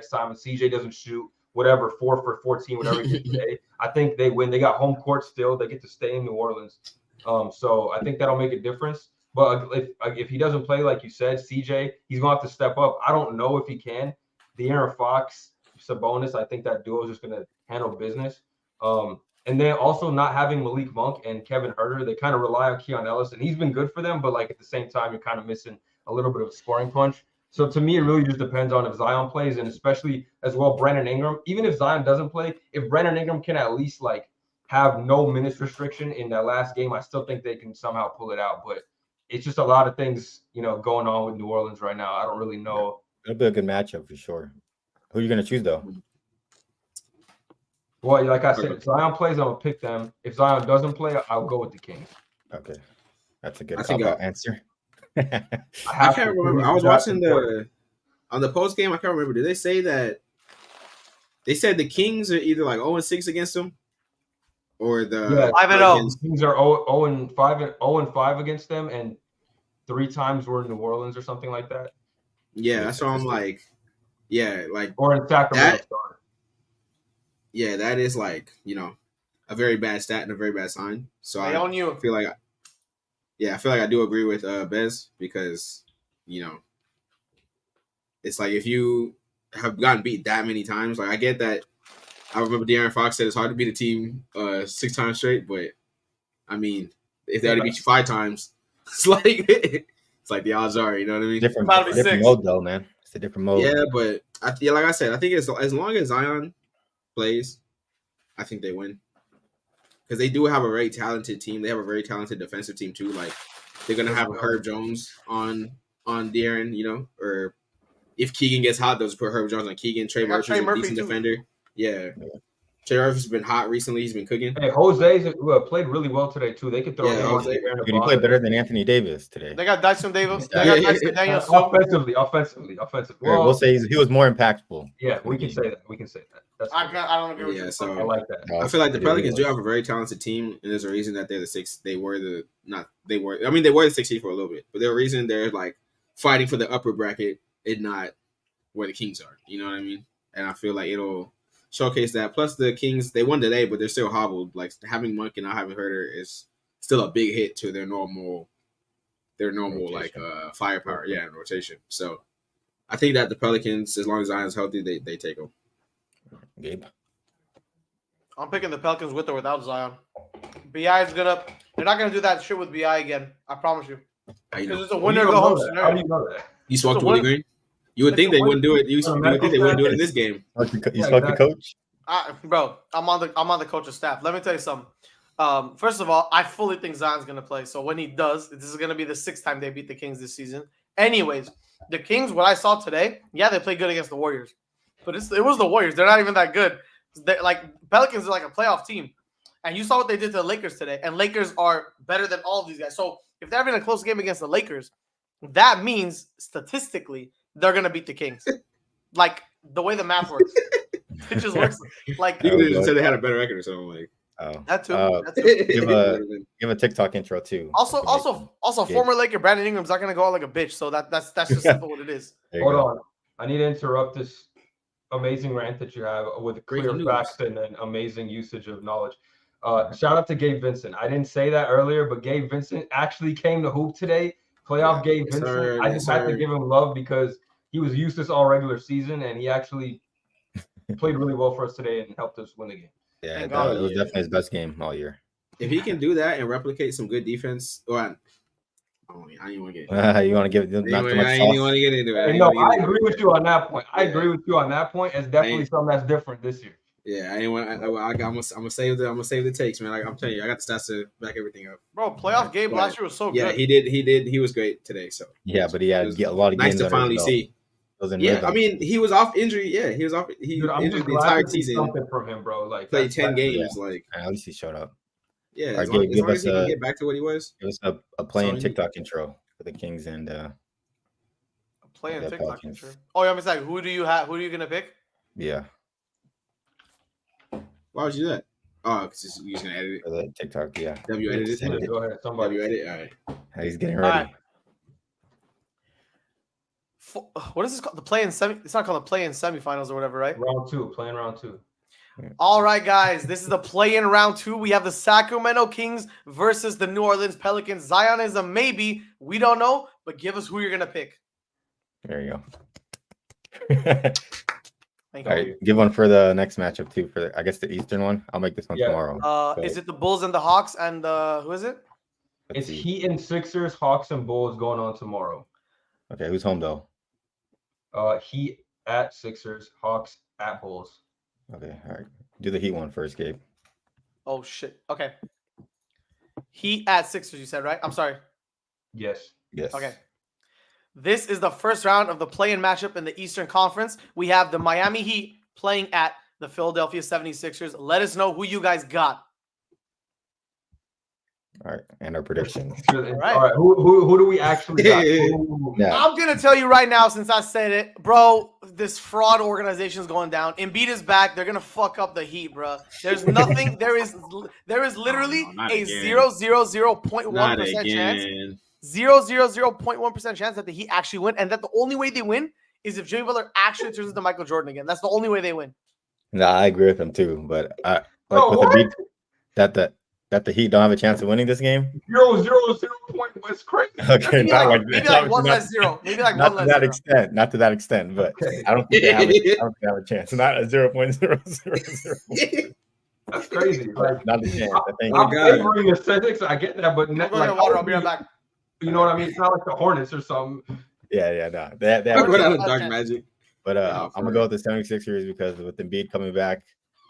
Speaker 2: time, and CJ doesn't shoot whatever 4 for 14, whatever he did today, I think they win. They got home court still. They get to stay in New Orleans, so I think that'll make a difference. But if he doesn't play, like you said, CJ, he's gonna have to step up. I don't know if he can. De'Aaron Fox, Sabonis, I think that duo is just gonna handle business. And then also not having Malik Monk and Kevin Huerter, they kind of rely on Keon Ellis, and he's been good for them. But like at the same time, you're kind of missing a little bit of a scoring punch. So to me, it really just depends on if Zion plays, and especially as well Brandon Ingram. Even if Zion doesn't play, if Brandon Ingram can at least like have no minutes restriction in that last game, I still think they can somehow pull it out. But it's just a lot of things, going on with New Orleans right now. I don't really know.
Speaker 1: It'll be a good matchup for sure. Who are you gonna choose though?
Speaker 2: Well, like I said, if Zion plays, I'm gonna pick them. If Zion doesn't play, I'll go with the Kings.
Speaker 1: Okay, that's a good answer.
Speaker 3: I can't remember. I was watching on the post game. I can't remember. Did they say that? They said the Kings are either like 0-6 against them, or the
Speaker 4: 5-0.
Speaker 2: Kings are 0-5 against them, and 3 times we're in New Orleans or something like that.
Speaker 3: Yeah, that's what I'm like. Yeah, like
Speaker 2: or in Sacramento.
Speaker 3: Yeah, that is like a very bad stat and a very bad sign. So I feel like I do agree with Bez, because it's like if you have gotten beat that many times, like I get that. I remember De'Aaron Fox said it's hard to beat a team 6 times straight, but I mean, if they had to beat you 5 times, it's like the odds are, you know what I mean?
Speaker 1: Different mode though, man. It's a different mode.
Speaker 3: Yeah, but like I said, I think as long as Zion plays, I think they win, because they do have a very talented team. They have a very talented defensive team too. Like they're gonna have Herb Jones on De'Aaron, or if Keegan gets hot, they'll just put Herb Jones on Keegan. Trey Murphy's a decent defender. Yeah. Trey Murphy's been hot recently. He's been cooking.
Speaker 2: Hey, Jose's played really well today too. They could throw him on there.
Speaker 1: He played better than Anthony Davis today.
Speaker 4: They got Dyson Davis. They got Dyson Daniels.
Speaker 2: Offensively.
Speaker 1: Well, we'll say he was more impactful.
Speaker 2: Yeah, we can say that.
Speaker 4: I don't agree with you.
Speaker 3: So
Speaker 2: I like that.
Speaker 3: I feel like the Pelicans do have a very talented team, and there's a reason that they're the 6th. They were the 6th seed for a little bit, but there's a reason they're like fighting for the upper bracket and not where the Kings are. You know what I mean? And I feel like it'll showcase that. Plus, the Kings, they won today, but they're still hobbled. Like having Monk and not having Huerter is still a big hit to their normal rotation. Like firepower, and rotation. So I think that the Pelicans, as long as Zion's healthy, they take them.
Speaker 1: Gabe,
Speaker 4: I'm picking the Pelicans with or without Zion. They're not gonna do that shit with BI again. I promise you. Because it's a winner go home scenario.
Speaker 2: How do you know that?
Speaker 3: You spoke to Willie Green. You would think they wouldn't do it. You would think they wouldn't do it in this game.
Speaker 1: You spoke to coach?
Speaker 4: Bro, I'm on the coach's staff. Let me tell you something. First of all, I fully think Zion's gonna play. So when he does, this is gonna be the 6th time they beat the Kings this season. Anyways, the Kings, what I saw today, they played good against the Warriors, but it was the Warriors. They're not even that good. Pelicans are like a playoff team, and you saw what they did to the Lakers today. And Lakers are better than all of these guys. So if they're having a close game against the Lakers, that means statistically they're gonna beat the Kings. Like the way the math works, it just works. Like
Speaker 3: you could have said they had a better record or something. Like
Speaker 4: that too.
Speaker 1: Give a TikTok intro too.
Speaker 4: Also, former Laker Brandon Ingram's not gonna go out like a bitch. So that's just simple what it is.
Speaker 2: Hold on. I need to interrupt this amazing rant that you have with clear
Speaker 3: Breaking news.
Speaker 2: facts and an amazing usage of knowledge. Shout out to Gabe Vincent. I didn't say that earlier, but Gabe Vincent actually came to hoop today. Playoff Gabe Vincent.
Speaker 3: Sir,
Speaker 2: I just had to give him love because he was useless all regular season, and he actually played really well for us today and helped us win the game.
Speaker 1: Yeah,
Speaker 4: Thank
Speaker 1: that
Speaker 4: God.
Speaker 1: was definitely his best game all year.
Speaker 3: If he can do that and replicate some good defense, I don't even want to get.
Speaker 1: You want to give not too much
Speaker 3: I
Speaker 1: sauce?
Speaker 3: ain't want to get into it.
Speaker 2: No, I agree with you on that point. I
Speaker 3: Yeah.
Speaker 2: agree with you on that point. It's definitely something that's different this year.
Speaker 3: Yeah, I ain't want. I'm gonna save the takes, man. I'm telling you, I got the stats to back everything up.
Speaker 4: Bro, playoff Gabe last year was so
Speaker 3: Yeah,
Speaker 4: good.
Speaker 3: he did. He was great today. So
Speaker 1: Yeah, but he had a lot of
Speaker 3: nice
Speaker 1: games
Speaker 3: to
Speaker 1: under his
Speaker 3: finally
Speaker 1: belt.
Speaker 3: see.
Speaker 1: Yeah,
Speaker 3: I mean, he was off injury. Yeah, he was off. He
Speaker 2: Dude, I'm
Speaker 3: injured
Speaker 2: just
Speaker 3: the
Speaker 2: glad
Speaker 3: entire
Speaker 2: to see
Speaker 3: season.
Speaker 2: something from him, bro. Like
Speaker 3: Played
Speaker 2: that's
Speaker 3: 10 games. Like
Speaker 1: at least he showed up.
Speaker 3: yeah,
Speaker 1: All
Speaker 3: as
Speaker 1: right,
Speaker 3: long,
Speaker 1: Gabe,
Speaker 3: as,
Speaker 1: give
Speaker 3: long as
Speaker 1: us
Speaker 3: he can get back to what he was.
Speaker 1: It was a playing
Speaker 3: So he-
Speaker 1: TikTok intro for the Kings and
Speaker 4: Playing
Speaker 1: Yeah,
Speaker 4: TikTok,
Speaker 1: Pelicans.
Speaker 4: sure. Oh, yeah, I'm like, who do you have? Who are you gonna pick?
Speaker 1: yeah,
Speaker 3: Why would you do that? Oh, because you're just gonna edit it.
Speaker 1: for the TikTok. Yeah,
Speaker 3: W edit
Speaker 1: Send
Speaker 3: it.
Speaker 1: it.
Speaker 2: Go ahead, somebody.
Speaker 3: W edit. All right.
Speaker 1: He's getting
Speaker 4: All
Speaker 1: ready.
Speaker 4: right. What is this called? The play in semi. It's not called the play in semifinals or whatever, right?
Speaker 2: Playing round two.
Speaker 4: All right, guys. This is the play in round 2. We have the Sacramento Kings versus the New Orleans Pelicans. Zion is a maybe. We don't know, but give us who you're gonna pick.
Speaker 1: There you go.
Speaker 4: Thank
Speaker 1: All
Speaker 4: you.
Speaker 1: right, give one for the next matchup too. For I guess the Eastern one. I'll make this one
Speaker 2: Yeah.
Speaker 1: tomorrow.
Speaker 4: Is it the Bulls and the Hawks and who is it?
Speaker 1: Let's
Speaker 2: It's
Speaker 1: see.
Speaker 2: Heat and Sixers, Hawks and Bulls going on tomorrow.
Speaker 1: Okay, who's home though?
Speaker 2: Heat at Sixers, Hawks at Bulls.
Speaker 1: Okay, all right. Do the Heat one first, Gabe.
Speaker 4: Oh shit. Okay. Heat at Sixers, you said, right? I'm sorry.
Speaker 2: Yes.
Speaker 1: Yes.
Speaker 4: Okay. This is the first round of the play-in matchup in the Eastern Conference. We have the Miami Heat playing at the Philadelphia 76ers. Let us know who you guys got.
Speaker 1: All right, and our predictions.
Speaker 2: All right. Who do we actually got? Ooh.
Speaker 1: Yeah.
Speaker 4: I'm going to tell you right now, since I said it, bro, this fraud organization is going down. Embiid is back. They're going to fuck up the Heat, bro. There's nothing. There is literally
Speaker 3: not
Speaker 4: a
Speaker 3: again.
Speaker 4: 0.1% chance. 0.1% chance that the Heat actually win, and that the only way they win is if Jimmy Butler actually turns into Michael Jordan again. That's the only way they win.
Speaker 1: No, I agree with him too. But I
Speaker 2: Bro,
Speaker 1: with
Speaker 2: what?
Speaker 1: the beat that the Heat don't have a chance of winning this game.
Speaker 2: 0.0 point. It's crazy.
Speaker 1: Okay,
Speaker 4: Maybe
Speaker 1: not
Speaker 4: like,
Speaker 1: like
Speaker 4: maybe
Speaker 1: that.
Speaker 4: like one
Speaker 1: Not-
Speaker 4: less zero. Maybe like
Speaker 1: Not
Speaker 4: one
Speaker 1: to
Speaker 4: less
Speaker 1: that
Speaker 4: zero.
Speaker 1: extent. Not to that extent. But
Speaker 2: Okay.
Speaker 1: I don't think they have a chance. Not a 0.000.
Speaker 2: That's crazy. Like,
Speaker 1: Not a chance. I think.
Speaker 2: I'm
Speaker 3: God.
Speaker 2: favoring the Celtics. I get that, but
Speaker 4: Go
Speaker 2: like,
Speaker 4: get water. I'll be right back.
Speaker 2: you know what I mean? It's not like the Hornets or something.
Speaker 1: Yeah, no. They have
Speaker 3: Talk
Speaker 1: a
Speaker 3: about
Speaker 1: chance.
Speaker 3: the dark magic.
Speaker 1: But
Speaker 3: Yeah,
Speaker 1: I'm gonna go with the 76ers because with Embiid coming back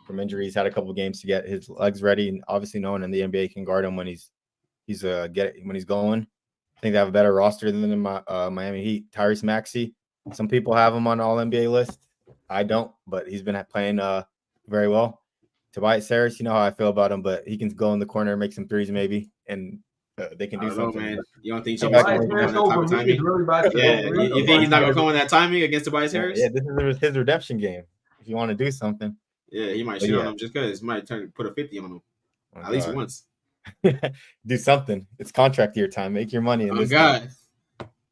Speaker 1: from injury, he's had a couple games to get his legs ready, and obviously no one in the NBA can guard him when he's going. I think they have a better roster than the Miami Heat. Tyrese Maxey, some people have him on All NBA list. I don't, but he's been playing very well. Tobias Harris, you know how I feel about him, but he can go in the corner, make some threes maybe, and they can
Speaker 3: I
Speaker 1: do
Speaker 3: don't know,
Speaker 1: something.
Speaker 3: man. You don't think
Speaker 1: Yeah,
Speaker 3: Jimmy's
Speaker 1: Tobias
Speaker 3: going to
Speaker 2: Harris
Speaker 3: come
Speaker 2: over
Speaker 3: on that
Speaker 2: me is
Speaker 3: timing?
Speaker 2: really bad.
Speaker 3: Yeah, you think he's not going to come on that timing against Tobias Harris?
Speaker 1: Yeah, this is his redemption game. If you want to do something,
Speaker 3: Yeah, he might
Speaker 1: But
Speaker 3: shoot on
Speaker 1: yeah.
Speaker 3: him just because. He might put a 50 on him
Speaker 1: Oh,
Speaker 3: at least
Speaker 1: God.
Speaker 3: once.
Speaker 1: do something. It's contract year time. Make your money in
Speaker 3: Oh
Speaker 1: this game.
Speaker 3: God,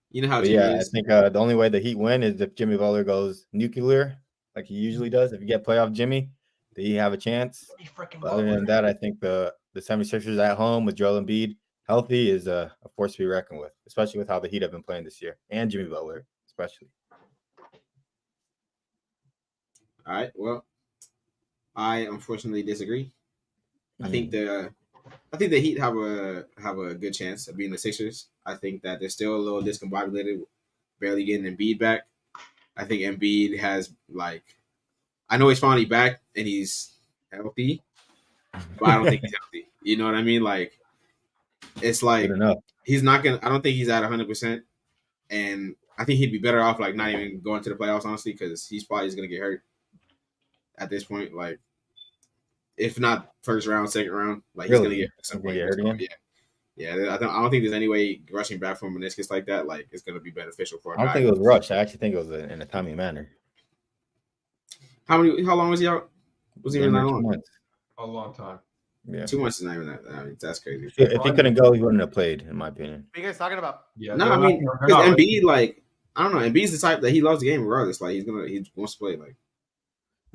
Speaker 3: you know how
Speaker 1: But
Speaker 3: Jimmy
Speaker 1: yeah, I
Speaker 3: is.
Speaker 1: think the only way the Heat win is if Jimmy Butler goes nuclear, like he usually does. If you get playoff Jimmy, the Heat have a chance. But other than that, I think the 76ers at home with Joel Embiid healthy is a force to be reckoned with, especially with how the Heat have been playing this year, and Jimmy Butler especially.
Speaker 3: All right. Well, I unfortunately disagree. I think the Heat have a good chance of beating the Sixers. I think that they're still a little discombobulated, barely getting Embiid back. I think Embiid has I know he's finally back and he's healthy, but I don't think he's healthy. You know what I mean? Like it's like
Speaker 1: Good enough.
Speaker 3: he's not gonna. I don't think he's at 100%, and I think he'd be better off not even going to the playoffs, honestly, because he's probably just gonna get hurt at this point. Like, if not first round, second round, he's
Speaker 1: Really?
Speaker 3: gonna get hurt at some
Speaker 1: He's
Speaker 3: point.
Speaker 1: gonna get hurt again?
Speaker 3: Yeah. I don't think there's any way rushing back from meniscus like that. It's gonna be beneficial for.
Speaker 1: I don't think it was rushed. I actually think it was in a timely manner.
Speaker 3: How long was he out? Was he even that
Speaker 1: Damn near 2
Speaker 3: long?
Speaker 1: months.
Speaker 2: A long time.
Speaker 1: Yeah.
Speaker 3: 2 months is not even that. I mean, that's crazy.
Speaker 1: If he couldn't go, he wouldn't have played, in my opinion.
Speaker 4: What are you guys talking about?
Speaker 2: Yeah.
Speaker 3: No,
Speaker 2: they're
Speaker 3: I mean,
Speaker 2: not- they're
Speaker 3: because
Speaker 2: not ready.
Speaker 3: Embiid, I don't know. Embiid's the type that he loves the game regardless. Like he wants to play. Like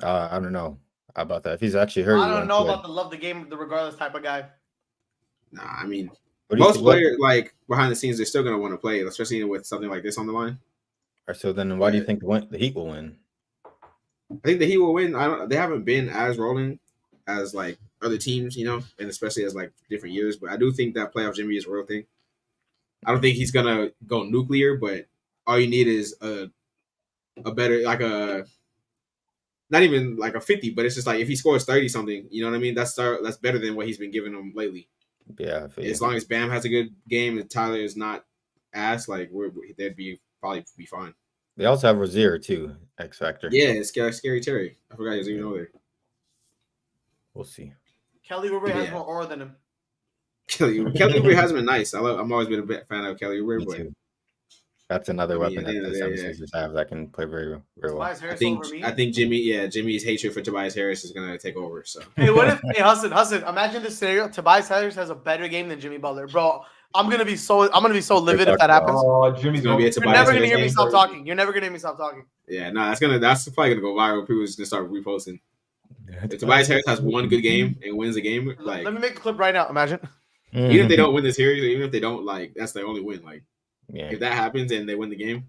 Speaker 1: I don't know about that. If he's actually hurt,
Speaker 4: I
Speaker 1: he
Speaker 4: don't
Speaker 1: won't
Speaker 4: know
Speaker 1: play.
Speaker 4: about the love the game, the regardless type of guy.
Speaker 3: nah, I mean
Speaker 1: What do you
Speaker 3: most
Speaker 1: think? What?
Speaker 3: players like behind the scenes they're still gonna want to play, especially with something like this on the line.
Speaker 1: Or so then, why do you
Speaker 3: But-
Speaker 1: think the Heat will win?
Speaker 3: I think the Heat will win. They haven't been as rolling as like other teams, you know, and especially as like different years. But I do think that playoff Jimmy is a real thing. I don't think he's gonna go nuclear, but all you need is a better like a not even like a 50, but it's just like if he scores 30 something, you know what I mean? That's better than what he's been giving them lately.
Speaker 1: Yeah, I feel
Speaker 3: As
Speaker 1: you.
Speaker 3: long as Bam has a good game and Tyler is not ass, like they'd probably be fine.
Speaker 1: They also have Rozier too, X Factor.
Speaker 3: Yeah, it's scary Terry. I forgot he was even over there.
Speaker 1: We'll see.
Speaker 4: Kelly Oubre has
Speaker 3: Yeah.
Speaker 4: more aura than him.
Speaker 3: Kelly Oubre has been nice. I'm always been a big fan of Kelly Oubre,
Speaker 1: Me
Speaker 3: but
Speaker 1: too. That's another
Speaker 3: I mean,
Speaker 1: weapon
Speaker 3: at the
Speaker 1: that
Speaker 3: end
Speaker 1: the
Speaker 3: of the day,
Speaker 1: 76ers have that can play very, very well.
Speaker 4: Tobias Harris over me.
Speaker 3: I think Jimmy's hatred for Tobias Harris is gonna take over. So
Speaker 4: Hey, what if Hassan, imagine this scenario. Tobias Harris has a better game than Jimmy Butler. Bro, I'm gonna be so livid if that happens.
Speaker 2: Oh, Jimmy's
Speaker 3: gonna be a
Speaker 4: You're
Speaker 3: Tobias
Speaker 4: never gonna
Speaker 3: Harris
Speaker 4: hear me
Speaker 3: game.
Speaker 4: stop talking. You're never gonna hear me stop talking.
Speaker 3: yeah, no, that's probably gonna go viral. People are just gonna start reposting. If Tobias Harris has one good game and wins a game, like
Speaker 4: Let me make a clip right now. Imagine.
Speaker 3: even if they don't win the series, or even if they don't like, that's their only win. Like
Speaker 1: yeah,
Speaker 3: if that happens and they win the game,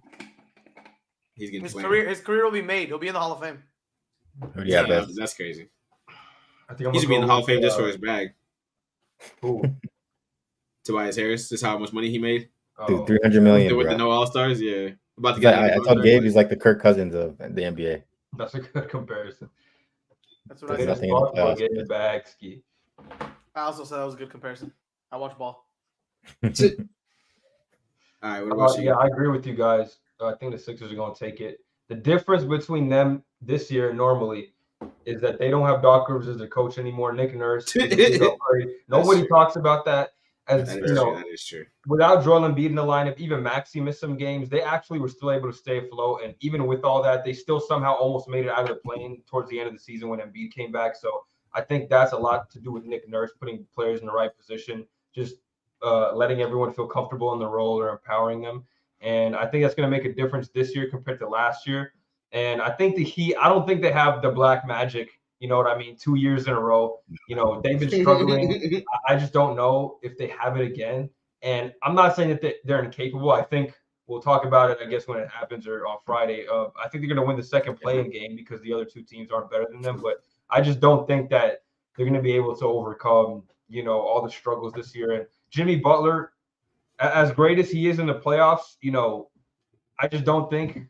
Speaker 3: he's getting
Speaker 4: His
Speaker 3: slammed.
Speaker 4: career will be made. He'll be in the Hall of Fame.
Speaker 1: who do you have
Speaker 3: Yeah,
Speaker 1: best?
Speaker 3: that's crazy.
Speaker 2: I think I'm
Speaker 3: He should
Speaker 2: gonna
Speaker 3: be in
Speaker 2: go
Speaker 3: the Hall of
Speaker 2: with,
Speaker 3: Fame just for his bag.
Speaker 2: who?
Speaker 3: Tobias Harris, just how much money he made.
Speaker 1: Dude,
Speaker 2: Oh,
Speaker 1: 300 million,
Speaker 3: With the
Speaker 1: bro.
Speaker 3: no All Stars, yeah. About to
Speaker 1: He's like-
Speaker 3: get
Speaker 1: I told Gabe he's like the Kirk Cousins of the NBA.
Speaker 2: that's a good comparison.
Speaker 4: That's what I
Speaker 1: There's
Speaker 4: said.
Speaker 1: nothing in the
Speaker 2: Basketball
Speaker 1: playoffs.
Speaker 2: get the bag, ski.
Speaker 4: I also said that was a good comparison. I watch ball.
Speaker 3: All right, what about you?
Speaker 2: Yeah, I agree with you guys. I think the Sixers are going to take it. The difference between them this year normally is that they don't have Doc Rivers as their coach anymore. Nick Nurse. Nobody talks about that. As
Speaker 3: That
Speaker 2: you
Speaker 3: is
Speaker 2: know,
Speaker 3: true. That is true.
Speaker 2: without Joel Embiid in the lineup, even Maxey missed some games. They actually were still able to stay afloat, and even with all that, they still somehow almost made it out of the plane towards the end of the season when Embiid came back. So I think that's a lot to do with Nick Nurse putting players in the right position, just letting everyone feel comfortable in the role or empowering them. And I think that's going to make a difference this year compared to last year. And I think the Heat, I don't think they have the black magic. You know what I mean? 2 years in a row. You know, they've been struggling. I just don't know if they have it again. And I'm not saying that they're incapable. I think we'll talk about it, I guess, when it happens or on Friday. I think they're going to win the second play-in game because the other two teams aren't better than them. But I just don't think that they're going to be able to overcome, you know, all the struggles this year. And Jimmy Butler, as great as he is in the playoffs, you know, I just don't think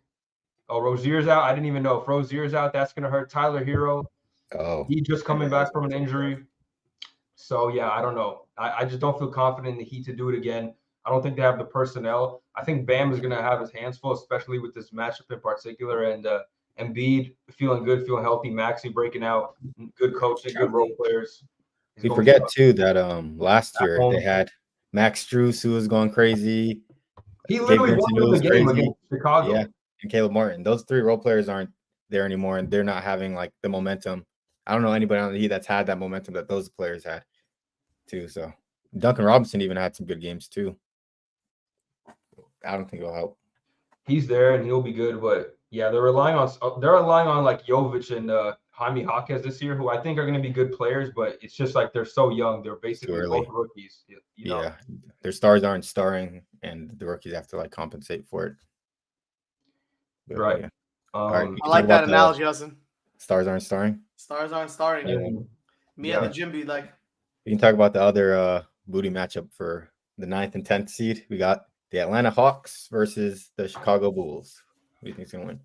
Speaker 2: Rozier's out. I didn't even know if Rozier's out, that's going to hurt Tyler Hero.
Speaker 1: Oh,
Speaker 2: He just coming back from an injury. So, yeah, I don't know. I just don't feel confident in the Heat to do it again. I don't think they have the personnel. I think Bam is going to have his hands full, especially with this matchup in particular. And Embiid feeling good, feeling healthy. Maxey breaking out. Good coaching, good role players.
Speaker 1: you forget too that last year they had Max Strus who was going crazy.
Speaker 2: He literally
Speaker 1: Gabe
Speaker 2: won
Speaker 1: Vincent, who
Speaker 2: the
Speaker 1: was
Speaker 2: game
Speaker 1: crazy.
Speaker 2: against Chicago.
Speaker 1: Yeah, and Caleb Martin. Those three role players aren't there anymore, and they're not having like the momentum. I don't know anybody on the Heat that's had that momentum that those players had too. So Duncan Robinson even had some good games too. I don't think it'll help.
Speaker 2: He's there and he'll be good, but yeah, they're relying on like Jovic and Jaime Jaquez this year, who I think are going to be good players, but it's just like they're so young. They're basically both rookies. You know?
Speaker 1: Yeah, their stars aren't starring, and the rookies have to like compensate for it. But,
Speaker 2: right.
Speaker 1: Yeah.
Speaker 4: I like that analogy, Hassan.
Speaker 1: Stars aren't starring.
Speaker 4: Stars aren't starring.
Speaker 2: Yeah.
Speaker 4: Me at the gym be like.
Speaker 1: We can talk about the other booty matchup for the 9th and 10th seed. We got the Atlanta Hawks versus the Chicago Bulls. Who do you think's gonna win?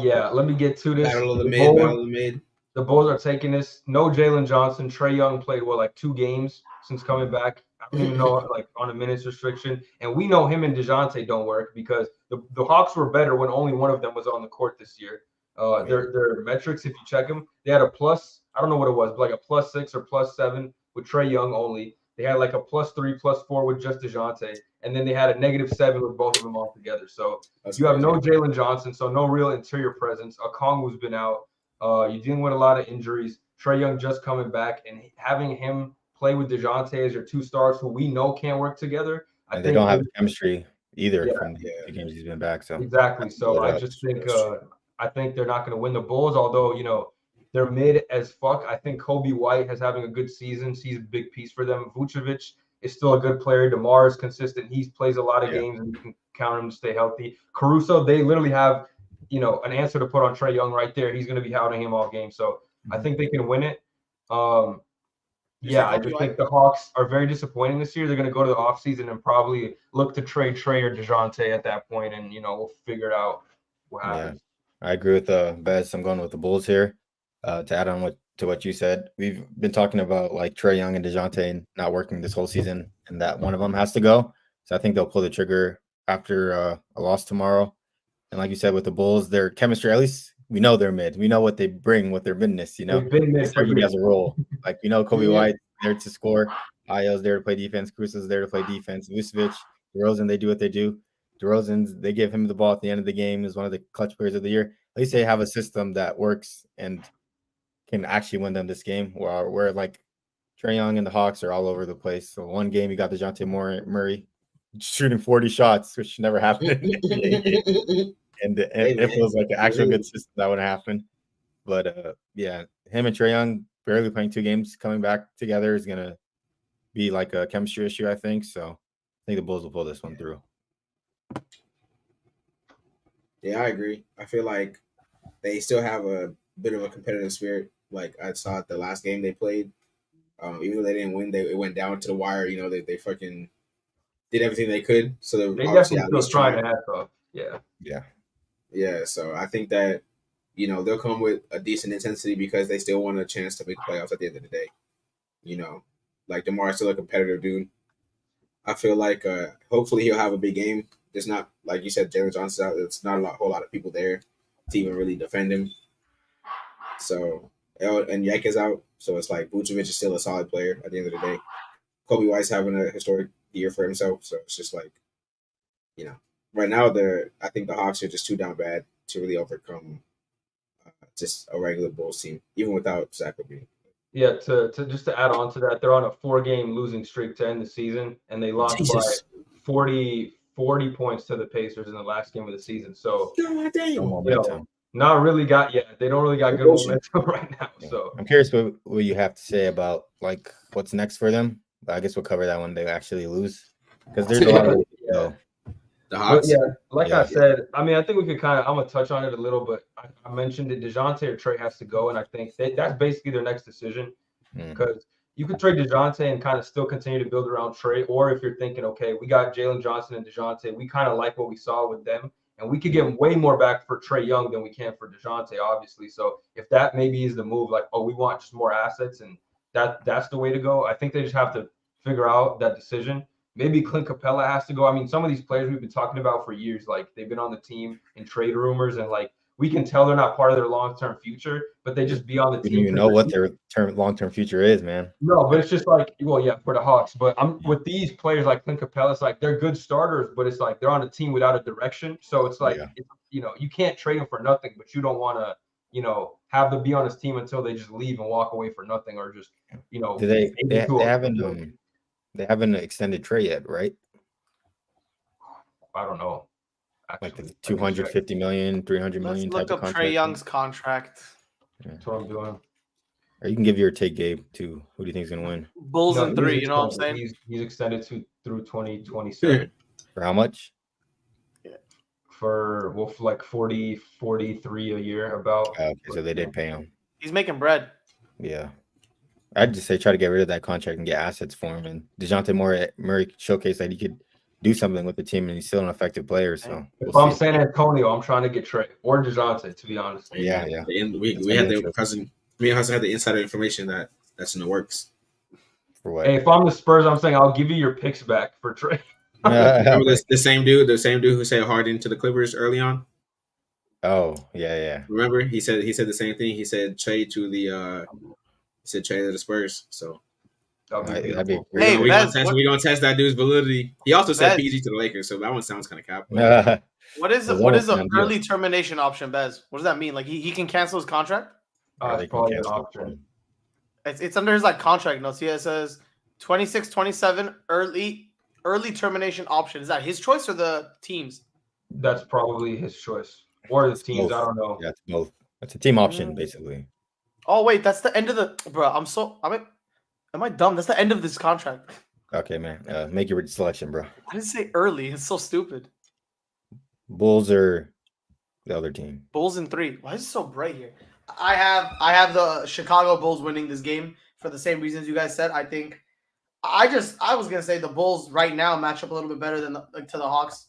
Speaker 2: Yeah, let me get to this.
Speaker 3: Battle of the mid.
Speaker 2: The Bulls are taking this. No Jalen Johnson. Trae Young played like 2 games since coming back. I don't even know like on a minutes restriction. And we know him and DeJounte don't work because the Hawks were better when only one of them was on the court this year. Their metrics, if you check them, they had a plus. I don't know what it was, but like a +6 or +7 with Trae Young only. They had like a +3, +4 with just DeJounte, and then they had a -7 with both of them all together. So you have no Jalen Johnson, so no real interior presence. Okongwu's been out. You're dealing with a lot of injuries. Trae Young just coming back, and having him play with DeJounte as your 2 stars who we know can't work together.
Speaker 1: They don't have chemistry either
Speaker 2: Yeah.
Speaker 1: from the games he's been back. So
Speaker 2: Exactly. So I just think I think they're not going to win the Bulls, although they're mid as fuck. I think Kobe White has having a good season. He's a big piece for them. Vucevic is still a good player. DeMar is consistent. He plays a lot of games, and you can count him to stay healthy. Caruso, they literally have an answer to put on Trae Young right there. He's going to be hounding him all game. So I think they can win it. I just think the Hawks are very disappointing this year. They're going to go to the offseason and probably look to trade Trae or DeJounte at that point, and we'll figure it out what happens.
Speaker 1: Yeah, I agree with Bez. I'm going with the Bulls here. To add on to what you said, we've been talking about like Trae Young and DeJounte not working this whole season, and that one of them has to go. So I think they'll pull the trigger after a loss tomorrow. And like you said, with the Bulls, their chemistry, at least we know they're mid. We know what they bring with their midness.
Speaker 2: They've been mid.
Speaker 1: Everybody has a role. Like Kobe White there to score. Ayo's there to play defense. Caruso's there to play defense. Vucevic, DeRozan, they do what they do. DeRozan, they give him the ball at the end of the game. Is one of the clutch players of the year. At least they have a system that works and can actually win them this game. Where like Trae Young and the Hawks are all over the place. So one game you got DeJounte Murray shooting 40 shots, which never happened. And it feels like an actual good system that would happen. But him and Trae Young barely playing 2 games coming back together is gonna be like a chemistry issue, I think. So I think the Bulls will pull this one through.
Speaker 3: Yeah, I agree. I feel like they still have a bit of a competitive spirit. Like I saw at the last game they played. Even though they didn't win, it went down to the wire. They fucking did everything they could. So
Speaker 2: they definitely still trying to have stuff.
Speaker 3: Yeah. So I think that they'll come with a decent intensity because they still want a chance to make the playoffs at the end of the day. Like DeMar's still a competitive dude. I feel like hopefully he'll have a big game. There's not, like you said, Jalen Johnson's out. There's not a whole lot of people there to even really defend him. So and Yak is out. So it's like Vucevic is still a solid player at the end of the day. Kobe White's having a historic year for himself. So it's just like, right now I think the Hawks are just too down bad to really overcome just a regular Bulls team, even without Zach LaVine.
Speaker 2: Yeah, to just to add on to that, they're on a 4-game losing streak to end the season, and they lost by 40 points to the Pacers in the last game of the season. So not really they don't really got good momentum right now.
Speaker 1: Yeah.
Speaker 2: So
Speaker 1: I'm curious what you have to say about like what's next for them. But I guess we'll cover that when they actually lose, because there's a lot of
Speaker 3: the Hawks.
Speaker 2: I said, I mean, I think we could I'm gonna touch on it a little, but I mentioned that DeJounte or Trae has to go, and I think that's basically their next decision, because you could trade DeJounte and kind of still continue to build around Trae, or if you're thinking, okay, we got Jalen Johnson and DeJounte, we kind of like what we saw with them, and we could get way more back for Trae Young than we can for DeJounte, obviously. So if that maybe is the move, like, oh, we want just more assets, and that's the way to go. I think they just have to figure out that decision. Maybe Clint Capella has to go. I mean, some of these players we've been talking about for years, like they've been on the team in trade rumors, and like we can tell they're not part of their long-term future, but they just be on the team.
Speaker 1: You don't even know what their long-term future is, man.
Speaker 2: No, but it's just like, for the Hawks. But with these players like Clint Capella, it's like they're good starters, but it's like they're on a team without a direction. So it's like, you can't trade them for nothing, but you don't want to, have them be on this team until they just leave and walk away for nothing, or just,
Speaker 1: Do they haven't extended Trae yet, right?
Speaker 2: I don't know.
Speaker 1: Like the 250 million, 300 million.
Speaker 4: Let's look up Trae Young's contract.
Speaker 2: That's what I'm doing.
Speaker 1: Or you can give your take, Gabe, too. Who do you think is going to win?
Speaker 4: Bulls in 3, you know what I'm saying?
Speaker 2: He's extended through 2027.
Speaker 1: For how much?
Speaker 2: For like 43 a year about.
Speaker 1: Okay, so they did pay him.
Speaker 4: He's making bread.
Speaker 1: Yeah. I'd just say try to get rid of that contract and get assets for him. And DeJounte Murray showcased that he could do something with the team, and he's still an effective player. So
Speaker 2: if I'm San Antonio, I'm trying to get Trae or DeJounte, to be honest.
Speaker 1: Yeah.
Speaker 3: And we had me and Hassan had the insider information that's in the works.
Speaker 1: For what?
Speaker 2: Hey, if I'm the Spurs, I'm saying I'll give you your picks back for Trae.
Speaker 3: Remember the same dude who said Harden to the Clippers early on?
Speaker 1: Oh, yeah.
Speaker 3: Remember he said the same thing. He said Trae to the Spurs. So
Speaker 1: that'd be
Speaker 4: hey,
Speaker 3: we don't test that dude's validity. He also said PG to the Lakers, so that one sounds kind of cap.
Speaker 4: What is an early termination option, Bez? What does that mean? Like he can cancel his contract?
Speaker 2: It's probably an option.
Speaker 4: It's under his like contract notes. Here it says 26-27 early early termination option. Is that his choice or the team's?
Speaker 2: That's probably his choice or the
Speaker 1: It's
Speaker 2: teams.
Speaker 1: both.
Speaker 2: I don't know.
Speaker 1: Yeah, it's both. It's a team option, basically.
Speaker 4: Oh wait, that's the end of the bro. Am I dumb? That's the end of this contract.
Speaker 1: Okay, man. Make your selection, bro.
Speaker 4: I didn't say early. It's so stupid.
Speaker 1: Bulls or the other team?
Speaker 4: Bulls in 3. Why is it so bright here? I have the Chicago Bulls winning this game for the same reasons you guys said. I think I was gonna say the Bulls right now match up a little bit better than to the Hawks.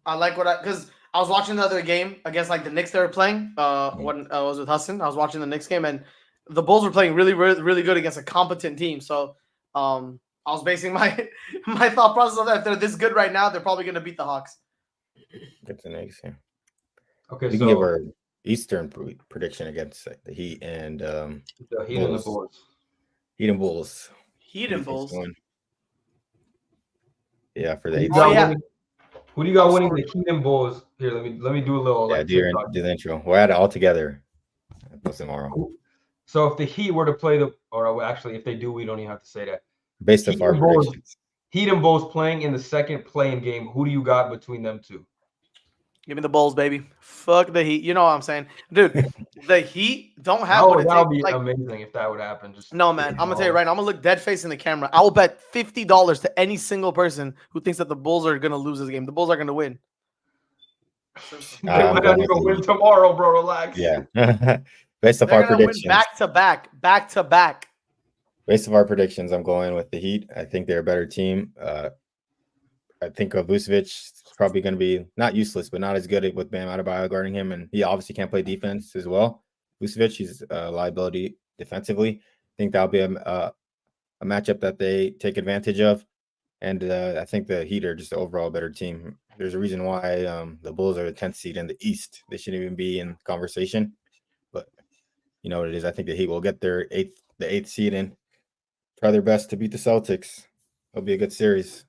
Speaker 4: I like because I was watching the other game against like the Knicks they were playing. When I was with Hassan, I was watching the Knicks game and the Bulls were playing really, really, really good against a competent team. So I was basing my thought process on that. If they're this good right now, they're probably gonna beat the Hawks.
Speaker 1: Get the Knicks. Yeah.
Speaker 2: Okay,
Speaker 1: We can give our Eastern prediction against the Heat and
Speaker 2: the Heat and the Bulls.
Speaker 1: Heat and Bulls.
Speaker 4: Heat and Bulls.
Speaker 1: Yeah, for the 8th.
Speaker 2: Who do you got winning the Heat and Bulls? Here, let me do a little
Speaker 1: do the intro. We'll add it all together. Post tomorrow.
Speaker 2: So if the Heat were to play actually if they do, we don't even have to say that.
Speaker 1: Based on our predictions.
Speaker 2: Heat and Bulls playing in the second play-in game. Who do you got between them two?
Speaker 4: Give me the Bulls, baby. Fuck the Heat. You know what I'm saying, dude. The Heat don't have.
Speaker 2: That would be amazing if that would happen.
Speaker 4: No, man. I'm gonna tell you right now. I'm gonna look dead face in the camera. I will bet $50 to any single person who thinks that the Bulls are gonna lose this game. The Bulls are gonna win.
Speaker 2: They're gonna win tomorrow, bro. Relax.
Speaker 1: Yeah. Based off our predictions,
Speaker 4: back to back.
Speaker 1: Based off our predictions, I'm going with the Heat. I think they're a better team. I think Vucevic is probably going to be not useless, but not as good with Bam Adebayo guarding him, and he obviously can't play defense as well. Vucevic, he's a liability defensively. I think that'll be a matchup that they take advantage of, and I think the Heat are just an overall better team. There's a reason why the Bulls are the 10th seed in the East. They shouldn't even be in conversation, but you know what it is. I think the Heat will get the 8th seed and try their best to beat the Celtics. It'll be a good series.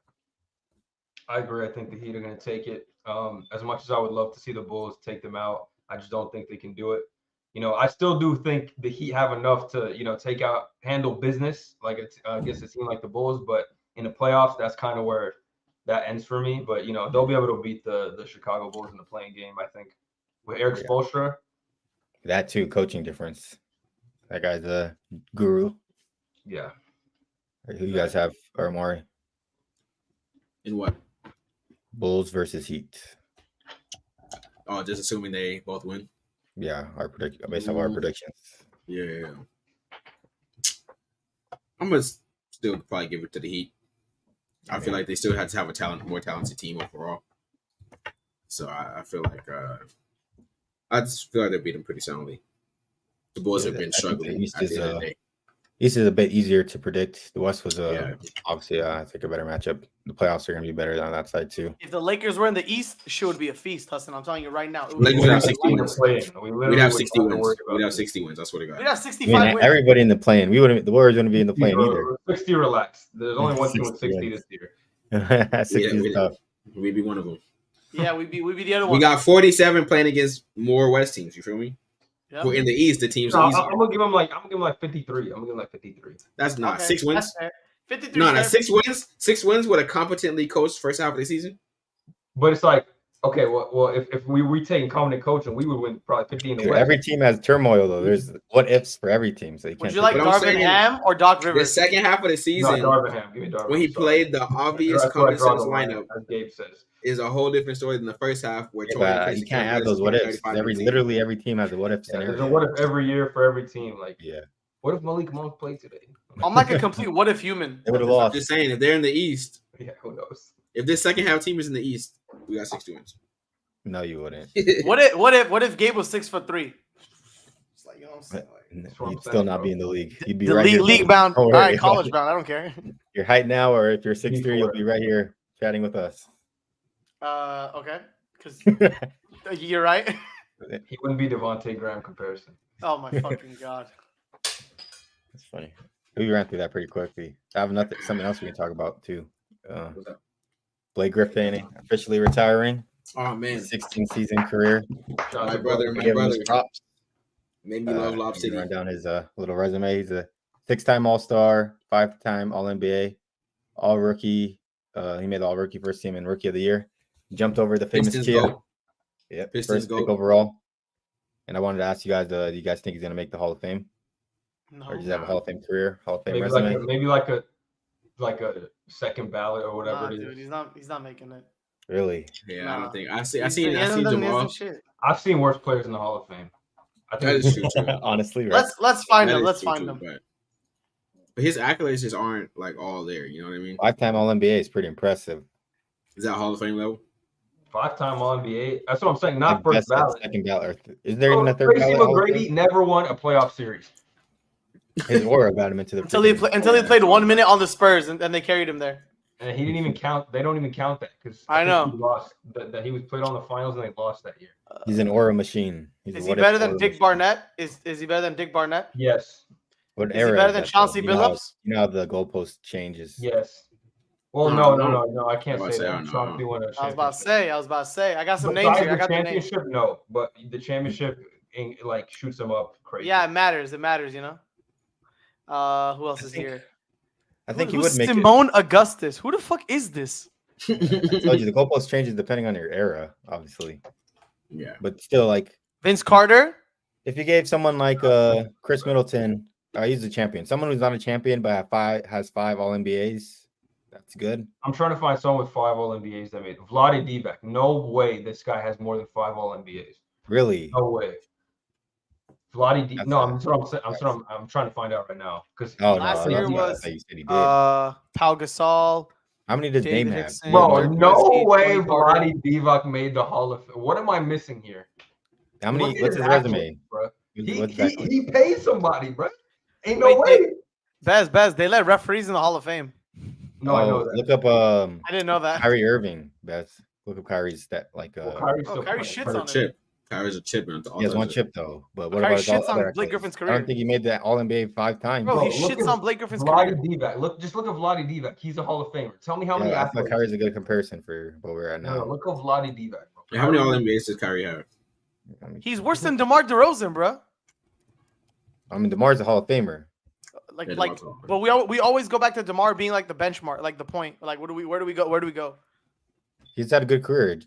Speaker 2: I agree. I think the Heat are going to take it. As much as I would love to see the Bulls take them out, I just don't think they can do it. You know, I still do think the Heat have enough to, handle business like against a team like the Bulls. But in the playoffs, that's kind of where that ends for me. But, they'll be able to beat the Chicago Bulls in the playing game, I think. With Eric Spoelstra.
Speaker 1: That too, coaching difference. That guy's a guru.
Speaker 2: Yeah.
Speaker 1: Who you guys have, Omari?
Speaker 3: In what?
Speaker 1: Bulls versus Heat.
Speaker 3: Oh, just assuming they both win.
Speaker 1: Yeah, based on our predictions.
Speaker 3: Yeah. I'm gonna still probably give it to the Heat. I feel like they still have to have a more talented team overall. So I feel like I just feel like they beat them pretty soundly. The Bulls have been struggling.
Speaker 1: East is a bit easier to predict. The West was obviously I think a better matchup. The playoffs are going to be better on that side too.
Speaker 4: If the Lakers were in the East, it would be a feast, Hassan. I'm telling you right now.
Speaker 3: Lakers would have 60 wins. We'd have 60 wins. We'd have 60 wins. That's what it got.
Speaker 4: We'd have 65 wins.
Speaker 1: Everybody in the play-in. The Warriors wouldn't be in the play-in either.
Speaker 2: 60, relax. There's only one team with 60 this year.
Speaker 1: 60 is tough.
Speaker 3: We'd be one of them.
Speaker 4: Yeah, we'd be the other one.
Speaker 3: We got 47 playing against more West teams. You feel me?
Speaker 4: Yep.
Speaker 3: In the East, the teams.
Speaker 2: I'm gonna give them like 53. I'm gonna give them like 53.
Speaker 3: That's not 6 wins.
Speaker 4: 53.
Speaker 3: No, 6 wins. 6 wins with a competently coached first half of the season.
Speaker 2: But it's like, okay, well, if we retain competent coaching, we would win probably 50 in the West.
Speaker 1: Every team has turmoil though. There's what ifs for every team. So
Speaker 4: would you like Darvin Ham or Doc Rivers?
Speaker 3: The second half of the season,
Speaker 2: Darvin Ham. Give me Darvin.
Speaker 3: When he played the obvious common sense lineup,
Speaker 2: as Gabe says,
Speaker 3: is a whole different story than the first half where
Speaker 1: you can't have those what ifs. Literally every team has a what if scenario.
Speaker 2: There's a what if every year for every team. Like,
Speaker 1: yeah.
Speaker 2: What if Malik Monk played today?
Speaker 4: I'm like a complete what if human.
Speaker 1: They would have lost.
Speaker 3: I'm just saying, if they're in the East,
Speaker 2: yeah, who knows?
Speaker 3: If this second half team is in the East, we got 60 wins.
Speaker 1: No, you wouldn't.
Speaker 4: What if Gabe was 6'3"? It's like, you know what I'm saying?
Speaker 1: You'd still not be in the league. You'd be
Speaker 4: the
Speaker 1: right
Speaker 4: league bound. All right, college bound. I don't care.
Speaker 1: Your height now, or if you're 6'3", you'll be right here chatting with us.
Speaker 4: Okay. Because you're right.
Speaker 2: He wouldn't be Devontae Graham comparison.
Speaker 4: Oh my fucking god.
Speaker 1: That's funny. We ran through that pretty quickly. I have something else we can talk about too. Blake Griffin officially retiring.
Speaker 3: Oh man,
Speaker 1: 16-season career.
Speaker 3: My brother. Made me love Lob City.
Speaker 1: Run down his little resume. He's a 6-time All-Star, 5-time All-NBA, All-Rookie. He made the All-Rookie first team and Rookie of the Year. Jumped over the famous
Speaker 3: Pistons
Speaker 1: Kia.
Speaker 3: GOAT.
Speaker 1: Yep,
Speaker 3: Pistons
Speaker 1: first pick
Speaker 3: GOAT.
Speaker 1: overall. And I wanted to ask you guys, do you guys think he's gonna make the Hall of Fame,
Speaker 4: No.
Speaker 1: or does he have a Hall of Fame career, Hall of Fame
Speaker 2: Maybe
Speaker 1: resume?
Speaker 2: like a second ballot or whatever
Speaker 4: Nah,
Speaker 2: it is.
Speaker 4: dude, he's not making it.
Speaker 1: Really?
Speaker 3: Yeah, I
Speaker 4: Nah.
Speaker 3: don't think I see
Speaker 4: He hasn't done
Speaker 3: Jamal.
Speaker 4: shit.
Speaker 2: I've seen worse players in the Hall of Fame. I
Speaker 3: That
Speaker 2: think
Speaker 3: is true too.
Speaker 1: Honestly, right?
Speaker 4: Let's find
Speaker 3: That
Speaker 4: him.
Speaker 3: is
Speaker 4: Let's
Speaker 3: true,
Speaker 4: find
Speaker 3: too,
Speaker 4: him.
Speaker 3: But his accolades just aren't like all there. You know what I mean?
Speaker 1: 5-time All-NBA is pretty impressive.
Speaker 3: Is that Hall of Fame level?
Speaker 2: 5-time All-NBA. That's what I'm saying. Not
Speaker 1: Like,
Speaker 2: first ballot.
Speaker 1: second ballot. Is there even a third
Speaker 2: Tracy
Speaker 1: ballot? Hall of
Speaker 2: McGrady
Speaker 1: Fame?
Speaker 2: never won a playoff series.
Speaker 1: His aura got him into the
Speaker 4: Until he
Speaker 1: freaking-
Speaker 4: played 1 minute on the Spurs and they carried him there.
Speaker 2: And he didn't even count. They don't even count that because
Speaker 4: I know.
Speaker 2: he lost. That he was played on the finals and they lost that year.
Speaker 1: He's an aura machine. He's
Speaker 4: Is
Speaker 1: a
Speaker 4: he
Speaker 1: what-if
Speaker 4: better than
Speaker 1: aura
Speaker 4: Dick
Speaker 1: machine.
Speaker 4: Barnett? Is he better than Dick Barnett?
Speaker 2: Yes.
Speaker 1: What
Speaker 4: Is he
Speaker 1: era
Speaker 4: better
Speaker 1: is
Speaker 4: than
Speaker 1: that,
Speaker 4: Chauncey
Speaker 1: though? You know how-
Speaker 4: Billups?
Speaker 1: You know how the goalpost changes.
Speaker 2: Yes. Well,
Speaker 3: No,
Speaker 2: no. I can't
Speaker 3: I
Speaker 2: say
Speaker 3: don't
Speaker 2: that.
Speaker 3: know.
Speaker 2: Chauncey won a
Speaker 4: I was about to
Speaker 2: championship.
Speaker 4: say. I got some
Speaker 2: Besides
Speaker 4: names here. I
Speaker 2: the
Speaker 4: got the names.
Speaker 2: championship, no, but the championship like shoots him up crazy.
Speaker 4: Yeah, it matters. It matters, you know. Who else is here?
Speaker 1: I think he
Speaker 4: Who's
Speaker 1: would make
Speaker 4: Simone Augustus? Who the fuck is this?
Speaker 1: it. I told you the goalpost changes depending on your era, obviously.
Speaker 3: Yeah.
Speaker 1: But still, like,
Speaker 4: Vince Carter?
Speaker 1: if you gave someone like Chris Middleton, he's a champion. Someone who's not a champion but has 5 All NBAs, that's good.
Speaker 2: I'm trying to find someone with 5 All NBAs that made it. Vlade Divac. No way this guy has more than 5 All NBAs.
Speaker 1: Really?
Speaker 2: No way. Vlade
Speaker 1: That's
Speaker 2: No,
Speaker 1: not-
Speaker 2: I'm trying to find out right now because
Speaker 1: Oh no,
Speaker 4: Last
Speaker 1: I
Speaker 4: year
Speaker 1: thought
Speaker 4: was,
Speaker 1: you said he did.
Speaker 4: Pau Gasol.
Speaker 1: How many does
Speaker 4: David
Speaker 1: Dame have?
Speaker 4: Hickson.
Speaker 2: bro,
Speaker 4: Steve
Speaker 2: no way
Speaker 4: Carter.
Speaker 2: Vlade Divac made the Hall of Fame. What am I missing here?
Speaker 1: How
Speaker 2: Look
Speaker 1: many?
Speaker 2: at
Speaker 1: What's his
Speaker 2: accolades,
Speaker 1: resume?
Speaker 2: bro.
Speaker 1: What's that?
Speaker 2: He paid somebody, bro. Ain't no
Speaker 4: Wait,
Speaker 2: way.
Speaker 4: Bez, they let referees in the Hall of Fame.
Speaker 2: No, I know that.
Speaker 1: Look up
Speaker 4: I didn't know that.
Speaker 1: Kyrie Irving. Best. Look up Kyrie's stat. Like
Speaker 2: Well, Kyrie's
Speaker 4: Oh,
Speaker 2: still
Speaker 4: Kyrie
Speaker 2: playing.
Speaker 4: shits
Speaker 3: Kyrie
Speaker 4: on it.
Speaker 3: chip. Kyrie's a chip. And
Speaker 1: he has one chip though. But what
Speaker 4: Kyrie
Speaker 1: about his all
Speaker 4: shits on
Speaker 1: other
Speaker 4: Blake
Speaker 1: accolades?
Speaker 4: Griffin's
Speaker 1: I
Speaker 4: career.
Speaker 1: don't think he made that All NBA 5 times.
Speaker 4: Bro, he
Speaker 2: look
Speaker 4: shits
Speaker 2: at
Speaker 4: on Blake Griffin's career.
Speaker 2: Vlade Divac. Just look at Vlade Divac. He's a Hall of Famer. Tell me how many
Speaker 1: Yeah, I feel like
Speaker 2: accolades.
Speaker 1: Kyrie's a good comparison for where we're at
Speaker 2: No,
Speaker 1: now.
Speaker 2: look at Vlade Divac, bro.
Speaker 3: Yeah, how many All NBAs does Kyrie have?
Speaker 4: He's worse than DeMar DeRozan, bro.
Speaker 1: I mean, DeMar's a Hall of Famer.
Speaker 4: Like,
Speaker 3: Yeah,
Speaker 4: like,
Speaker 3: DeMar's Hall of
Speaker 4: but we always go back to DeMar being like the benchmark, like the point. Like, where do we go?
Speaker 1: He's had a good career.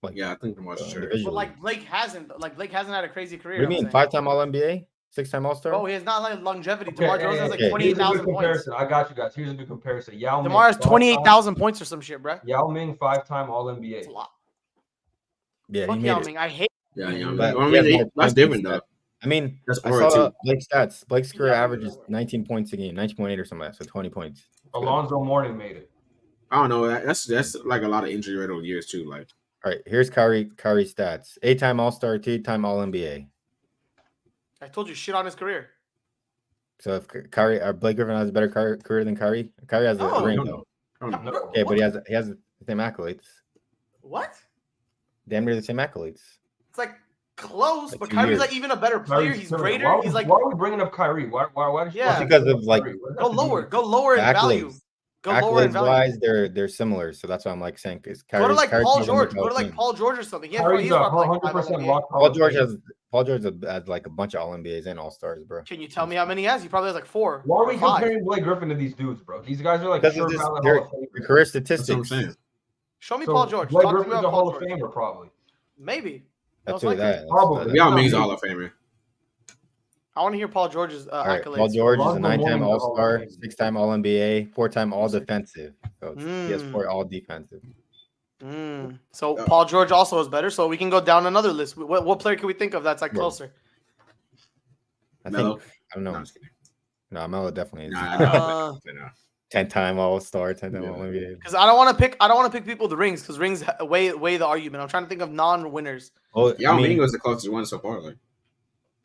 Speaker 1: Like,
Speaker 3: Yeah, I think DeMar's a sure.
Speaker 1: individually.
Speaker 4: But like Blake hasn't had a crazy career.
Speaker 1: What do you mean?
Speaker 4: I'm saying.
Speaker 1: 5-time All NBA, 6-time All Star.
Speaker 4: Oh, he has not like longevity.
Speaker 2: Okay,
Speaker 4: DeMar DeRozan has like
Speaker 1: okay.
Speaker 4: 28,000
Speaker 2: Here's a good
Speaker 4: points.
Speaker 2: comparison. I got you guys. Here's a good comparison. Yao Ming.
Speaker 4: DeMar has
Speaker 2: 5-time
Speaker 4: 28,000 points or some shit, bro.
Speaker 2: Yao Ming, 5-time All
Speaker 4: That's
Speaker 2: NBA.
Speaker 4: a lot.
Speaker 1: Yeah,
Speaker 4: Fuck
Speaker 1: he made
Speaker 4: Yao
Speaker 1: it.
Speaker 4: Ming. I hate.
Speaker 3: Yeah, yeah.
Speaker 1: But
Speaker 3: I
Speaker 1: he has
Speaker 3: mean,
Speaker 1: more
Speaker 3: that's
Speaker 1: points
Speaker 3: different
Speaker 1: than
Speaker 3: though.
Speaker 1: that. I mean,
Speaker 3: That's
Speaker 1: I
Speaker 3: aura
Speaker 1: saw
Speaker 3: too.
Speaker 1: Blake's stats. Blake's career
Speaker 4: Yeah.
Speaker 1: averages 19 points a game, 19.8 or something like that, so 20 points.
Speaker 2: Alonzo Mourning made it.
Speaker 3: I don't know. That's like a lot of injury riddled years too. Like
Speaker 1: All right, here's Kyrie's stats: 8-time All Star, 2-time All NBA.
Speaker 4: I told you shit on his career.
Speaker 1: So if Kyrie or Blake Griffin has a better career than Kyrie, Kyrie has
Speaker 4: No,
Speaker 1: a ring
Speaker 3: no,
Speaker 1: though.
Speaker 3: I don't know.
Speaker 2: No.
Speaker 1: Okay, but he has the same accolades.
Speaker 4: What?
Speaker 1: Damn near the same accolades.
Speaker 4: It's like close,
Speaker 1: Like
Speaker 4: but
Speaker 1: 2
Speaker 4: Kyrie's
Speaker 1: years.
Speaker 4: like even a better player.
Speaker 2: Kyrie's
Speaker 4: He's
Speaker 2: similar.
Speaker 4: greater.
Speaker 2: Why,
Speaker 4: He's like
Speaker 2: why are we bringing up Kyrie? Why
Speaker 4: Yeah.
Speaker 1: Because of, like,
Speaker 4: go lower in value.
Speaker 1: Accolades.
Speaker 4: Go lower in
Speaker 1: Accolades
Speaker 4: value.
Speaker 1: wise, they're similar. So that's why I'm like saying is
Speaker 4: Go to like
Speaker 1: Kyrie's
Speaker 4: Paul
Speaker 1: more
Speaker 4: George.
Speaker 1: than
Speaker 4: Go to like
Speaker 1: Kawhi.
Speaker 4: Paul George or something. He has,
Speaker 2: Kyrie's
Speaker 4: he's
Speaker 2: a
Speaker 4: probably like
Speaker 2: 100%
Speaker 4: 5
Speaker 2: lock.
Speaker 1: Paul George has like a bunch of All NBAs and All Stars, bro.
Speaker 4: Can you tell me how many he has? He probably has like 4.
Speaker 2: Why are we
Speaker 4: or 5.
Speaker 2: comparing Blake Griffin to these dudes, bro? These guys are like
Speaker 1: Because
Speaker 2: sure
Speaker 1: of this,
Speaker 2: ballot
Speaker 1: their
Speaker 2: Hall of Famers.
Speaker 1: career
Speaker 3: That's what I'm
Speaker 1: statistics.
Speaker 3: saying.
Speaker 4: Show me
Speaker 2: So
Speaker 4: Paul George.
Speaker 2: Blake
Speaker 4: Talk to me
Speaker 2: Griffin's
Speaker 4: about
Speaker 2: a Hall
Speaker 4: Paul
Speaker 2: of
Speaker 4: George.
Speaker 2: Famer, probably.
Speaker 4: Maybe.
Speaker 1: That's
Speaker 4: Most
Speaker 1: what
Speaker 4: likely.
Speaker 1: that.
Speaker 2: Probably.
Speaker 3: Yao Ming's a Hall of Famer.
Speaker 4: I want to hear Paul George's
Speaker 1: All right,
Speaker 4: accolades.
Speaker 1: Paul George is a
Speaker 2: Alonzo
Speaker 1: 9-time
Speaker 2: Mourning's a
Speaker 1: All
Speaker 2: Hall of
Speaker 1: Star,
Speaker 2: Fame.
Speaker 1: 6-time All NBA, 4-time All Defensive. So he has 4 All Defensive.
Speaker 4: So Paul George also is better. So we can go down another list. What player can we think of that's like
Speaker 1: Bro.
Speaker 4: closer?
Speaker 1: I
Speaker 3: Melo?
Speaker 1: think I don't
Speaker 3: No,
Speaker 1: know.
Speaker 3: I'm just kidding.
Speaker 1: No, Melo definitely is.
Speaker 3: Nah, no.
Speaker 1: 10-time All Star, 10-time
Speaker 3: Yeah.
Speaker 1: All NBA.
Speaker 4: Because I don't want to pick people with the rings because rings weigh the argument. I'm trying to think of non-winners.
Speaker 1: Well,
Speaker 3: Yao
Speaker 1: I mean,
Speaker 3: Ming was the closest one so far. Like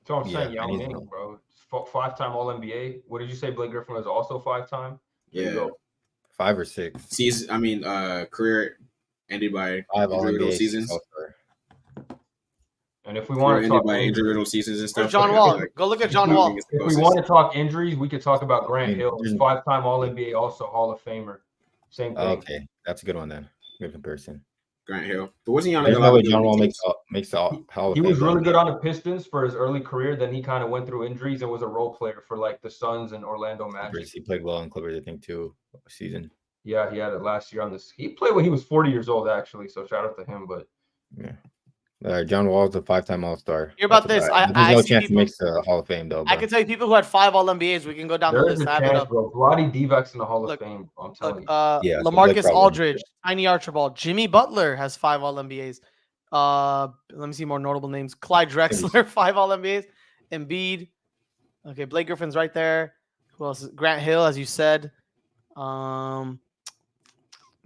Speaker 2: That's what I'm saying.
Speaker 1: Yeah,
Speaker 2: Yao
Speaker 1: and he's
Speaker 2: Ming, bro. 5-time All NBA. What did you say? Blake Griffin was also 5-time. There you
Speaker 3: yeah,
Speaker 2: go.
Speaker 1: 5 or 6.
Speaker 3: season. I mean, career ended by
Speaker 1: 5 All
Speaker 3: injury riddled
Speaker 1: NBA
Speaker 3: seasons.
Speaker 1: All-Star.
Speaker 2: And if we
Speaker 3: Career
Speaker 2: want to
Speaker 3: ended
Speaker 2: talk
Speaker 3: by injury
Speaker 2: injuries,
Speaker 3: riddled seasons and stuff.
Speaker 4: Where's John
Speaker 3: like,
Speaker 4: Wall?
Speaker 3: like,
Speaker 4: Go look at John
Speaker 3: Yao
Speaker 4: Wall.
Speaker 3: Ming is the
Speaker 2: if we
Speaker 3: closest.
Speaker 2: want to talk injuries, we could talk about Grant Hill,
Speaker 1: there's-
Speaker 2: 5-time All NBA, also Hall of Famer. Same thing.
Speaker 1: Okay, that's a good one then. Good comparison.
Speaker 3: Grant Hill. But wasn't he on like
Speaker 1: There's
Speaker 3: a
Speaker 1: no
Speaker 3: lot
Speaker 1: way
Speaker 3: of
Speaker 1: John
Speaker 3: good
Speaker 1: Wall
Speaker 3: teams?
Speaker 1: makes the Hall of
Speaker 2: He
Speaker 1: Fame.
Speaker 2: was really
Speaker 1: though.
Speaker 2: good on the Pistons for his early career. Then he kind of went through injuries and was a role player for like the Suns and Orlando Magic.
Speaker 1: Clippers. He played well in Clippers, I think, too. Season.
Speaker 2: Yeah, he had it last year on this. He played when he was 40 years old, actually. So shout out to him. But
Speaker 1: Yeah. John Wall's a 5-time All-Star.
Speaker 4: Hear about this?
Speaker 1: There's
Speaker 4: I
Speaker 1: no
Speaker 4: see
Speaker 1: chance he
Speaker 4: people.
Speaker 1: makes the Hall of Fame, though.
Speaker 4: I
Speaker 1: Bro.
Speaker 4: can tell you people who had 5 All NBAs. We can go down the
Speaker 2: there is
Speaker 4: list.
Speaker 2: a
Speaker 4: I have it
Speaker 2: chance,
Speaker 4: up.
Speaker 2: bro. Vlade Divac's in the Hall of
Speaker 4: Look,
Speaker 2: Fame. I'm
Speaker 4: Look,
Speaker 2: telling you.
Speaker 1: Yeah, so Blake
Speaker 4: LaMarcus
Speaker 1: probably
Speaker 4: Aldridge, Tiny Archibald, Jimmy Butler has 5 All NBAs. Let me see more notable names. Clyde Drexler, 5 All NBAs. Embiid. Okay, Blake Griffin's right there. Who else? Grant Hill, as you said.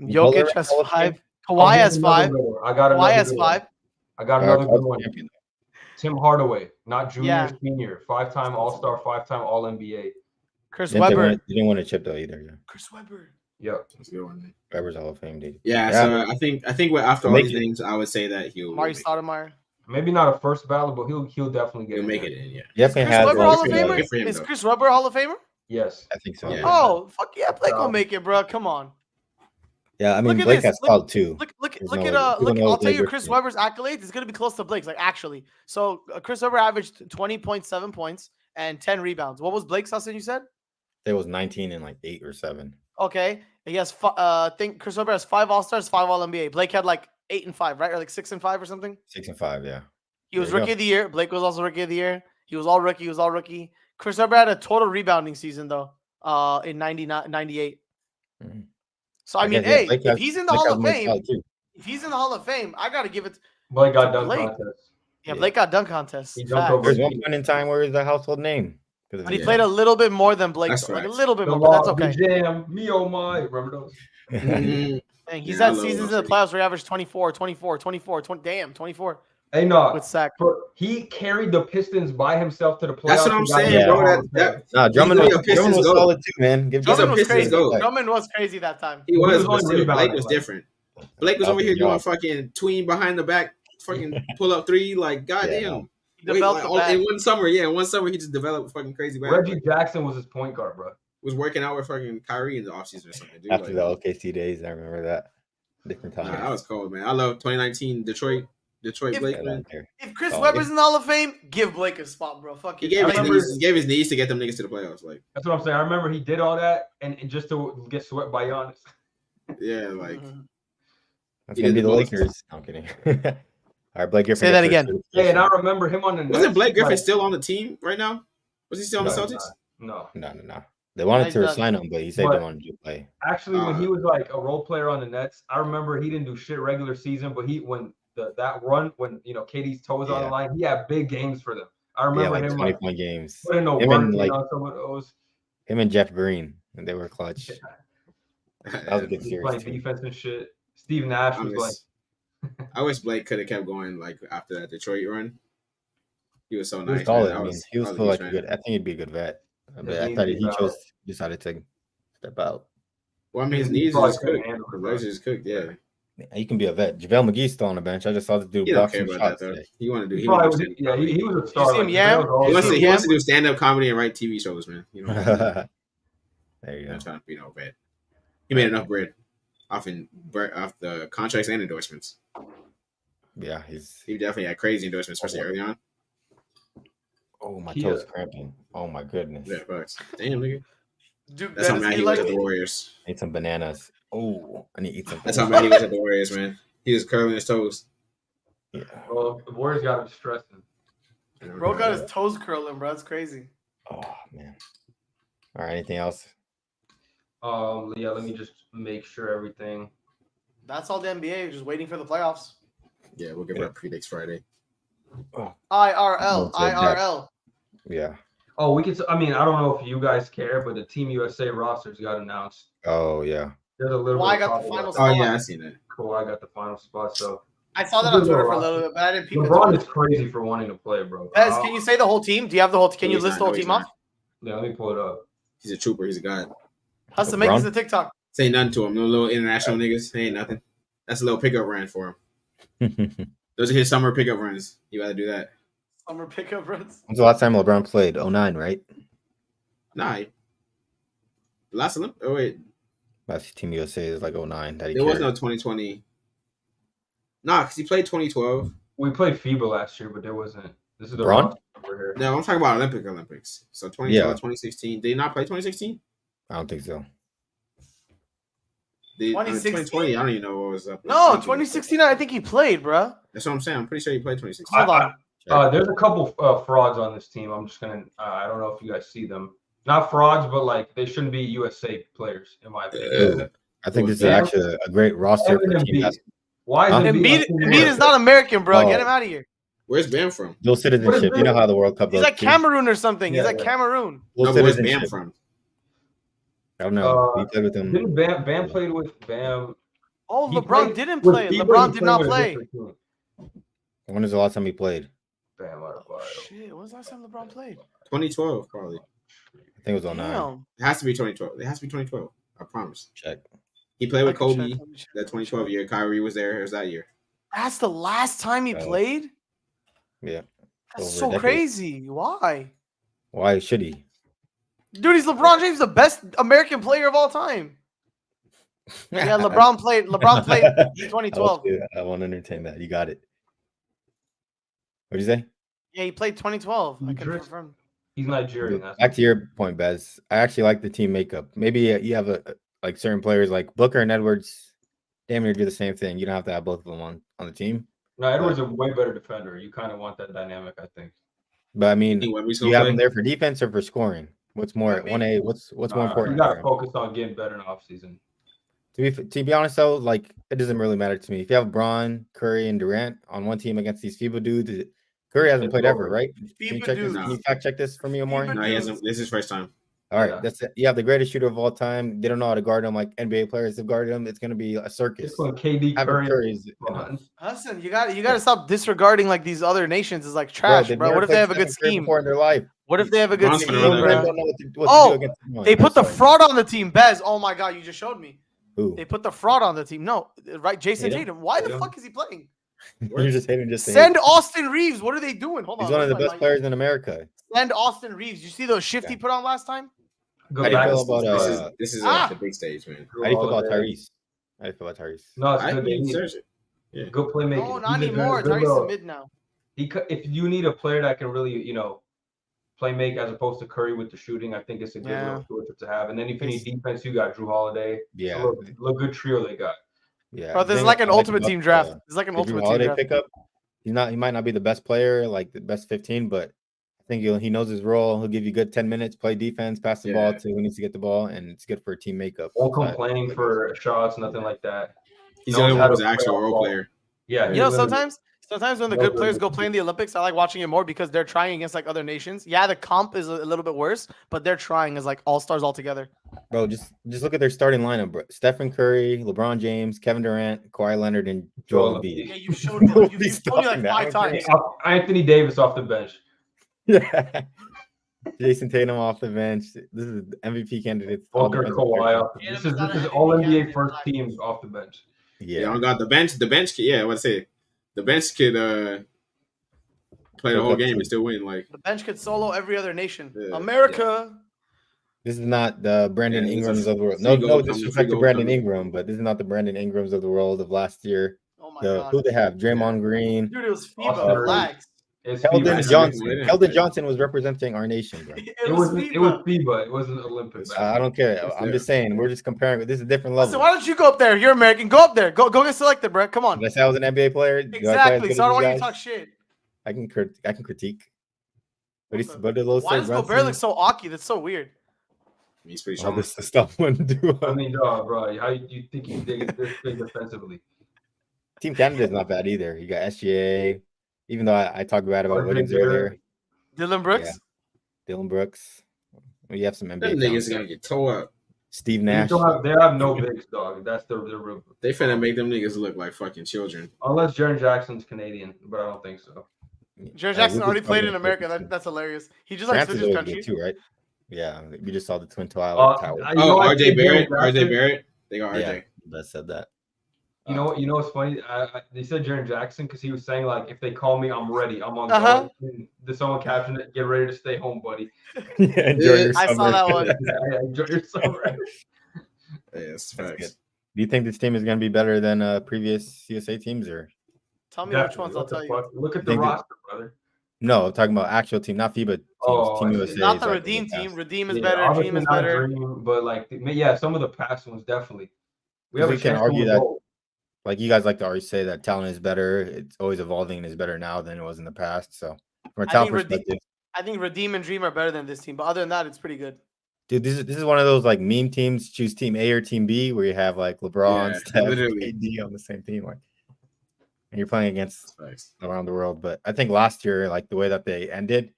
Speaker 4: Jokic has
Speaker 1: Hall of
Speaker 4: 5.
Speaker 1: Fame?
Speaker 4: Kawhi has
Speaker 2: Here's another
Speaker 4: 5.
Speaker 2: good one. I got
Speaker 4: Kawhi
Speaker 2: another
Speaker 4: has
Speaker 2: good one.
Speaker 4: 5.
Speaker 2: I got another good one.
Speaker 1: champion.
Speaker 2: Tim Hardaway, not junior,
Speaker 4: Yeah.
Speaker 2: senior, 5-time All-Star, 5-time All-NBA.
Speaker 4: Chris
Speaker 1: Didn't
Speaker 4: Webber.
Speaker 1: He didn't win a chip though either. Yeah.
Speaker 4: Chris Webber.
Speaker 2: Yep.
Speaker 3: That's a good one, man.
Speaker 1: Webber's Hall of Fame, dude.
Speaker 3: Yeah,
Speaker 1: Yeah.
Speaker 3: so I think after all these names, I would say that he'll
Speaker 4: Mari
Speaker 3: make it.
Speaker 4: Stoudemire.
Speaker 2: Maybe not a first ballot, but he'll definitely get
Speaker 3: He'll
Speaker 2: in
Speaker 3: make
Speaker 2: there.
Speaker 3: it in, yeah.
Speaker 1: Definitely
Speaker 4: Chris
Speaker 1: has
Speaker 4: Webber
Speaker 1: all
Speaker 4: Hall
Speaker 1: the
Speaker 4: of
Speaker 1: good
Speaker 4: Famer?
Speaker 3: Good for him,
Speaker 4: Is
Speaker 3: though.
Speaker 4: Chris Webber Hall of Famer?
Speaker 2: Yes.
Speaker 1: I think so.
Speaker 3: Yeah.
Speaker 4: Oh, fuck yeah, Blake will
Speaker 2: So-
Speaker 4: make it, bro. Come on.
Speaker 1: Yeah, I mean
Speaker 4: Look at
Speaker 1: Blake
Speaker 4: this.
Speaker 1: has
Speaker 4: Look-
Speaker 1: solid too.
Speaker 4: Look
Speaker 1: There's
Speaker 4: at
Speaker 1: no way.
Speaker 4: look.
Speaker 1: People know
Speaker 4: I'll tell
Speaker 1: Blake
Speaker 4: you, Chris
Speaker 1: Griffin.
Speaker 4: Webber's accolades is gonna be close to Blake's, like actually. So Chris Webber averaged 20.7 points and 10 rebounds. What was Blake's, Hassan? You said?
Speaker 1: It was 19 and like 8 or 7.
Speaker 4: Okay. He has. I think Chris Webber has 5 All Stars, 5 All NBA. Blake had like 8 and 5, right, or like 6 and 5 or something.
Speaker 1: 6 and 5, yeah.
Speaker 4: He was
Speaker 1: There you
Speaker 4: Rookie
Speaker 1: go.
Speaker 4: of the Year. Blake was also Rookie of the Year. He was all rookie. Chris Webber had a total rebounding season though. In 98.
Speaker 1: Mhm.
Speaker 4: So I mean,
Speaker 1: guess, yeah,
Speaker 4: hey,
Speaker 1: Blake
Speaker 4: if
Speaker 1: has-
Speaker 4: he's in the
Speaker 1: Blake
Speaker 4: Hall
Speaker 1: has
Speaker 4: of
Speaker 1: more
Speaker 4: Fame,
Speaker 1: solid, too.
Speaker 4: if he's in the Hall of Fame, I gotta give it.
Speaker 2: Blake got
Speaker 4: To
Speaker 2: dunk
Speaker 4: Blake.
Speaker 2: contest.
Speaker 4: Yeah,
Speaker 1: Yeah.
Speaker 4: Blake got dunk contest.
Speaker 2: He jumped
Speaker 4: Facts.
Speaker 2: over
Speaker 1: There's one point in time where he's a household name.
Speaker 4: But he
Speaker 3: Yeah.
Speaker 4: played a little bit more than Blake,
Speaker 3: That's
Speaker 4: though, like a
Speaker 3: facts.
Speaker 4: little bit
Speaker 2: The
Speaker 4: more, but that's
Speaker 2: law,
Speaker 4: okay.
Speaker 2: the jam, me oh my. Remember those?
Speaker 3: Mhm.
Speaker 4: Dang, he's
Speaker 3: Yeah, I
Speaker 4: had
Speaker 3: love
Speaker 4: seasons in
Speaker 3: those
Speaker 4: the playoffs where he averaged 24, 24.
Speaker 2: Hey, no.
Speaker 4: With sack.
Speaker 2: He carried the Pistons by himself to the playoffs.
Speaker 3: That's what I'm
Speaker 2: and got
Speaker 3: saying,
Speaker 1: Yeah.
Speaker 3: bro.
Speaker 2: Hall of
Speaker 3: That
Speaker 2: Fame.
Speaker 1: Nah, Drummond
Speaker 3: really
Speaker 1: was,
Speaker 3: a Pistons
Speaker 1: Drummond was
Speaker 3: goat.
Speaker 1: solid too, man. Give
Speaker 3: He's a
Speaker 4: Drummond was
Speaker 3: Pistons
Speaker 4: crazy.
Speaker 3: goat.
Speaker 4: Drummond was crazy that time.
Speaker 3: he
Speaker 2: was
Speaker 3: was,
Speaker 2: only
Speaker 3: but still,
Speaker 2: rebounding,
Speaker 3: Blake was
Speaker 2: like-
Speaker 3: different. Blake was
Speaker 1: That
Speaker 3: over
Speaker 1: was
Speaker 3: here
Speaker 1: his
Speaker 3: doing
Speaker 1: job.
Speaker 3: fucking tween behind the back, fucking pull up 3, like goddamn.
Speaker 1: no.
Speaker 4: He developed
Speaker 3: like,
Speaker 4: the
Speaker 3: all,
Speaker 4: bag.
Speaker 3: in one summer, he just developed fucking crazy back.
Speaker 2: Reggie
Speaker 3: Like,
Speaker 2: Jackson was his point guard, bro.
Speaker 3: was working out with fucking Kyrie in the offseason or something, dude.
Speaker 1: After
Speaker 3: Like,
Speaker 1: the OKC days, I remember that. Different
Speaker 3: nah,
Speaker 1: times.
Speaker 3: that was cold, man. I love 2019 Detroit
Speaker 4: If-
Speaker 3: Blake,
Speaker 1: Yeah,
Speaker 3: man.
Speaker 1: that there.
Speaker 4: If Chris
Speaker 1: Solid.
Speaker 4: Webber's in the Hall of Fame, give Blake a spot, bro. Fuck
Speaker 3: He
Speaker 4: it.
Speaker 3: gave
Speaker 2: I
Speaker 3: his
Speaker 2: remember-
Speaker 3: knees. He gave his knees to get them niggas to the playoffs. Like,
Speaker 2: That's what I'm saying. I remember he did all that and just to get swept by Giannis.
Speaker 3: yeah, like
Speaker 4: Mhm.
Speaker 1: That's
Speaker 3: He
Speaker 1: gonna
Speaker 3: did
Speaker 1: be
Speaker 3: the
Speaker 1: the
Speaker 3: most.
Speaker 1: Lakers. No, I'm kidding. All right, Blake Griffin.
Speaker 4: Say that
Speaker 1: gets
Speaker 4: again.
Speaker 1: first
Speaker 2: Yeah, and I
Speaker 1: position.
Speaker 2: remember him on the Nets.
Speaker 3: wasn't Blake Griffin
Speaker 2: like,
Speaker 3: still on the team right now? Was he still on the
Speaker 1: No,
Speaker 3: Celtics?
Speaker 2: No.
Speaker 1: No. They wanted to
Speaker 4: Yeah, he
Speaker 1: resign him, but he said
Speaker 2: But-
Speaker 1: they wanted to play.
Speaker 2: Actually, when he was like a role player on the Nets, I remember he didn't do shit regular season, but when that run when KD's toe was on the
Speaker 1: Yeah.
Speaker 2: line, he had big games for them. I
Speaker 1: Yeah,
Speaker 2: remember
Speaker 1: like
Speaker 2: him
Speaker 1: 20-point games.
Speaker 2: putting no
Speaker 1: Him
Speaker 2: work
Speaker 1: and,
Speaker 2: in
Speaker 1: like-
Speaker 2: on some of those.
Speaker 1: Him and Jeff Green, and they were clutch. That was a good
Speaker 2: He
Speaker 1: series.
Speaker 2: playing
Speaker 1: too.
Speaker 2: defense and shit. Steve Nash
Speaker 3: I
Speaker 2: was like,
Speaker 3: wish, I wish Blake could have kept going like after that Detroit run. He was so
Speaker 1: He was
Speaker 3: nice.
Speaker 1: solid.
Speaker 3: man.
Speaker 1: I mean, he was
Speaker 3: I
Speaker 1: still like a
Speaker 3: fan.
Speaker 1: good. I think he'd be a good vet. But
Speaker 2: Yeah,
Speaker 1: I
Speaker 2: he'd
Speaker 1: thought
Speaker 2: be
Speaker 1: he
Speaker 2: valid.
Speaker 1: decided to step out.
Speaker 3: Well, I mean, his
Speaker 2: He
Speaker 3: knees are
Speaker 2: probably
Speaker 3: just
Speaker 2: couldn't
Speaker 3: cooked.
Speaker 2: handle it,
Speaker 3: His
Speaker 2: bro.
Speaker 3: legs are just cooked. Yeah,
Speaker 1: He can be a vet. JaVale McGee's still on the bench. I just saw this dude
Speaker 3: he don't
Speaker 1: block
Speaker 3: care
Speaker 1: some
Speaker 3: about that
Speaker 1: shots
Speaker 3: though.
Speaker 1: today.
Speaker 3: He want to do.
Speaker 2: he
Speaker 3: He, wanna
Speaker 2: probably
Speaker 3: do
Speaker 2: was,
Speaker 3: stand-up
Speaker 2: yeah,
Speaker 3: comedy.
Speaker 2: he was a star.
Speaker 4: see him,
Speaker 2: like,
Speaker 4: Yam?
Speaker 2: Javale was
Speaker 3: He
Speaker 2: always-
Speaker 3: wants to do stand-up comedy and write TV shows, man. You know,
Speaker 1: There you
Speaker 3: I'm
Speaker 1: go.
Speaker 3: not trying to be no vet. He made enough bread off the contracts and endorsements.
Speaker 1: Yeah, he's.
Speaker 3: He definitely had crazy endorsements, especially early on.
Speaker 1: Oh, my
Speaker 2: He,
Speaker 1: toes cramping. Oh my goodness.
Speaker 3: Yeah, bucks. Damn, nigga.
Speaker 4: Duke
Speaker 3: That's how
Speaker 4: Dennis
Speaker 3: mad
Speaker 4: be
Speaker 3: he was
Speaker 4: like
Speaker 3: at the Warriors.
Speaker 1: Need some bananas. Oh, I need to eat some.
Speaker 3: That's how mad he was at the Warriors, man. He was curling his toes.
Speaker 1: Yeah.
Speaker 2: Well, the Warriors got him stressing.
Speaker 4: Bro got his toes curling, bro. That's crazy.
Speaker 1: Oh man. All right. Anything else?
Speaker 2: Yeah, let me just make sure everything.
Speaker 4: That's all the NBA. Just waiting for the playoffs.
Speaker 3: Yeah, we'll give her a predicts Friday.
Speaker 4: IRL.
Speaker 1: Okay,
Speaker 4: IRL.
Speaker 1: Yeah.
Speaker 2: Oh, we could. I mean, I don't know if you guys care, but the Team USA rosters got announced.
Speaker 1: Oh yeah.
Speaker 2: There's a little.
Speaker 4: Well, I
Speaker 2: bit of
Speaker 4: got the
Speaker 2: talk
Speaker 4: final
Speaker 2: about
Speaker 4: spot.
Speaker 3: Oh yeah, I seen that.
Speaker 2: Cool, I got the final spot. So
Speaker 4: I saw that on Twitter for a little bit, but I didn't peep
Speaker 2: LeBron
Speaker 4: it.
Speaker 2: is crazy for wanting to play, bro.
Speaker 4: Pez, can you say the whole team? Do you have the whole? Can you
Speaker 3: he's
Speaker 4: list
Speaker 3: not.
Speaker 4: the whole
Speaker 3: No, he's
Speaker 4: team off?
Speaker 3: not.
Speaker 2: Yeah, let me pull it up.
Speaker 3: He's a trooper. He's a god.
Speaker 4: Has to make this
Speaker 1: LeBron?
Speaker 4: a TikTok.
Speaker 3: Say nothing to him. No little international niggas. Ain't nothing. That's a little pickup run for him. Those are his summer pickup runs. You gotta do that.
Speaker 4: Summer pickup runs.
Speaker 1: When's the last time LeBron played? 09, right?
Speaker 3: Nah. Last Olympic. Oh wait,
Speaker 1: Last Team USA is like 09. That he
Speaker 3: there was
Speaker 1: carried.
Speaker 3: no 2020. Nah, because he played 2012.
Speaker 2: We played FIBA last year, but there wasn't. This is the
Speaker 1: Bron?
Speaker 2: roster over here.
Speaker 3: No, I'm talking about Olympics. So 2012,
Speaker 1: Yeah.
Speaker 3: 2016. Did he not play 2016?
Speaker 1: I don't think so.
Speaker 3: 2020, I don't even know what was up.
Speaker 4: No, 2016. I think he played, bro.
Speaker 3: That's what I'm saying. I'm pretty sure he played 2016.
Speaker 4: Hold on.
Speaker 2: There's a couple frauds on this team. I'm just gonna. I don't know if you guys see them. Not frauds, but like they shouldn't be USA players, in my opinion.
Speaker 1: I think this is actually a great roster for team.
Speaker 2: Why is
Speaker 4: Embiid is not American, bro. Get him out of here.
Speaker 3: Where's Bam from?
Speaker 1: Dual citizenship. You know how the World Cup goes.
Speaker 4: He's like Cameroon or something. He's like Cameroon.
Speaker 3: No, where's Bam from?
Speaker 1: I don't know. He played with him.
Speaker 2: Didn't Bam played with Bam?
Speaker 4: Oh, LeBron didn't play. LeBron did not play.
Speaker 1: When was the last time he played?
Speaker 2: Bam,
Speaker 4: shit, when was the last time LeBron played?
Speaker 3: 2012, probably.
Speaker 1: I think it was 09.
Speaker 3: It has to be 2012. It has to be 2012. I promise.
Speaker 1: Check.
Speaker 3: He played with Kobe that 2012 year. Kyrie was there. It was that year.
Speaker 4: That's the last time he played?
Speaker 1: Yeah.
Speaker 4: That's so crazy. Why?
Speaker 1: Why should he?
Speaker 4: Dude, he's LeBron James, the best American player of all time. Yeah, LeBron played 2012.
Speaker 1: I won't entertain that. You got it. What'd you say?
Speaker 4: Yeah, he played 2012. I can confirm.
Speaker 2: He's Nigerian.
Speaker 1: Back to your point, Bez. I actually like the team makeup. Maybe you have like certain players like Booker and Edwards. Damn near do the same thing. You don't have to have both of them on the team.
Speaker 2: No, Edwards is a way better defender. You kind of want that dynamic, I think.
Speaker 1: But I mean, you have him there for defense or for scoring? What's more 1A? What's more important?
Speaker 2: You got to focus on getting better in the offseason.
Speaker 1: To be honest, though, like it doesn't really matter to me. If you have Bron, Curry, and Durant on one team against these FIBA dudes, Curry hasn't played ever, right? Can you fact check this for me, Omari?
Speaker 3: No, he hasn't. This is his first time.
Speaker 1: All right, that's it. You have the greatest shooter of all time. They don't know how to guard him like NBA players have guarded him. It's going to be a circus.
Speaker 2: KD Curry.
Speaker 4: Hassan, you got to stop disregarding like these other nations is like trash, bro. What if they have a good scheme?
Speaker 1: In their life.
Speaker 4: What if they have a good scheme, bro? They put the fraud on the team, Bez. Oh my God, you just showed me.
Speaker 1: Who?
Speaker 4: They put the fraud on the team. No, right? Jason Tatum. Why the fuck is he playing?
Speaker 1: You're just hating.
Speaker 4: Send Austin Reeves. What are they doing? Hold on.
Speaker 1: He's one of the best players in America.
Speaker 4: Send Austin Reeves. You see those shifts he put on last time?
Speaker 1: How do you feel about
Speaker 3: this is the big stage, man.
Speaker 1: How do you feel about Tyrese?
Speaker 2: No, it's good. Good playmaker.
Speaker 4: No, not anymore. Tyrese is mid now.
Speaker 2: If you need a player that can really, play make as opposed to Curry with the shooting, I think it's a good little switch to have. And then if you need defense, you got Drew Holiday.
Speaker 1: Yeah,
Speaker 2: look good trio they got.
Speaker 1: Yeah,
Speaker 4: bro, this is like an ultimate team draft. It's like an ultimate team draft.
Speaker 1: Pickup. He might not be the best player, like the best 15, but I think he knows his role. He'll give you good 10 minutes, play defense, pass the ball to who needs to get the ball, and it's good for a team makeup.
Speaker 2: Won't complain for shots, nothing like that.
Speaker 3: He's the only one who's an actual role player.
Speaker 2: Yeah,
Speaker 4: sometimes when the good players go play in the Olympics, I like watching it more because they're trying against like other nations. Yeah, the comp is a little bit worse, but they're trying as like all stars all together.
Speaker 1: Bro, just look at their starting lineup, bro. Stephen Curry, LeBron James, Kevin Durant, Kawhi Leonard, and Joel Embiid.
Speaker 4: Yeah, you showed me. You told me like 5 times.
Speaker 2: Anthony Davis off the bench.
Speaker 1: Yeah. Jason Tatum off the bench. This is MVP candidates.
Speaker 2: Booker, Kawhi. This is all NBA first team off the bench.
Speaker 3: Yeah, I got the bench. The bench. Yeah, I would say the bench could play the whole game and still win. Like
Speaker 4: the bench could solo every other nation. Yeah. America.
Speaker 1: Yeah. This is not the Brandon Ingrams of the world. No disrespect to Brandon Ingram, but this is not the Brandon Ingrams of the world of last year.
Speaker 4: Oh my God.
Speaker 1: Who they have? Draymond Green.
Speaker 4: Dude, it was FIBA. Relax.
Speaker 1: Keldon Johnson was representing our nation, bro.
Speaker 2: It was FIBA. It wasn't Olympics.
Speaker 1: I don't care. I'm just saying we're just comparing. This is a different level.
Speaker 4: So why don't you go up there? You're American. Go up there. Go get selected, bro. Come on.
Speaker 1: Did I say I was an NBA player?
Speaker 4: Exactly. So I don't want you to talk shit.
Speaker 1: I can critique. But
Speaker 4: why does Gobert look so awky? That's so weird.
Speaker 3: He's pretty strong.
Speaker 1: This stuff wouldn't do.
Speaker 2: I mean, bro, how you think he's this big defensively?
Speaker 1: Team Canada is not bad either. You got SGA. Even though I talked bad about Wiggins earlier.
Speaker 4: Dylan Brooks?
Speaker 1: Yeah. Dylan Brooks. You have some NBA.
Speaker 3: Them niggas going to get tore up.
Speaker 1: Steve Nash.
Speaker 2: They have no bigs, dog. That's their real.
Speaker 3: They finna make them niggas look like fucking children.
Speaker 2: Unless Jaren Jackson's Canadian, but I don't think so.
Speaker 4: Jaren Jackson already played in America. That's hilarious. He just like switches countries
Speaker 1: too, right? Yeah, we just saw the Twin Tower.
Speaker 3: RJ Barrett. They got RJ.
Speaker 1: Yeah, that said that.
Speaker 2: You know what's funny? They said Jaren Jackson because he was saying like, if they call me, I'm ready. I'm on guard. Someone captioned it, "Get ready to stay home, buddy."
Speaker 1: Yeah, enjoy your summer.
Speaker 4: I saw that one.
Speaker 2: Enjoy your summer.
Speaker 3: Yes, facts.
Speaker 1: Do you think this team is going to be better than previous USA teams, or
Speaker 4: Tell me which ones. I'll
Speaker 2: What the
Speaker 4: tell you.
Speaker 2: fuck? Look at the
Speaker 1: Think it-
Speaker 2: roster, brother.
Speaker 1: No, I'm talking about actual team, not FIBA teams.
Speaker 2: Oh,
Speaker 1: Team
Speaker 2: I
Speaker 1: USA
Speaker 2: see.
Speaker 4: Not
Speaker 1: is
Speaker 4: the
Speaker 1: like
Speaker 4: Redeem
Speaker 1: the
Speaker 4: team.
Speaker 1: past.
Speaker 4: Redeem is
Speaker 2: Yeah,
Speaker 4: better.
Speaker 2: obviously
Speaker 4: Dream is
Speaker 2: not
Speaker 4: better.
Speaker 2: Dream, but like, yeah, some of the past ones definitely. We have a
Speaker 1: We can
Speaker 2: chance to
Speaker 1: argue
Speaker 2: win
Speaker 1: that-
Speaker 2: gold.
Speaker 1: Like you guys like to always say that talent is better. It's always evolving and is better now than it was in the past. So from a
Speaker 4: I
Speaker 1: talent
Speaker 4: think Redeem-
Speaker 1: perspective,
Speaker 4: I think Redeem and Dream are better than this team, but other than that, it's pretty good.
Speaker 1: dude, this is one of those like meme teams. Choose team A or team B, where you have like LeBron,
Speaker 3: Yeah,
Speaker 1: Steph,
Speaker 3: literally.
Speaker 1: AD on the same team, like, and you're playing against
Speaker 3: Facts.
Speaker 1: around the world. But I think last year, like the way that they ended,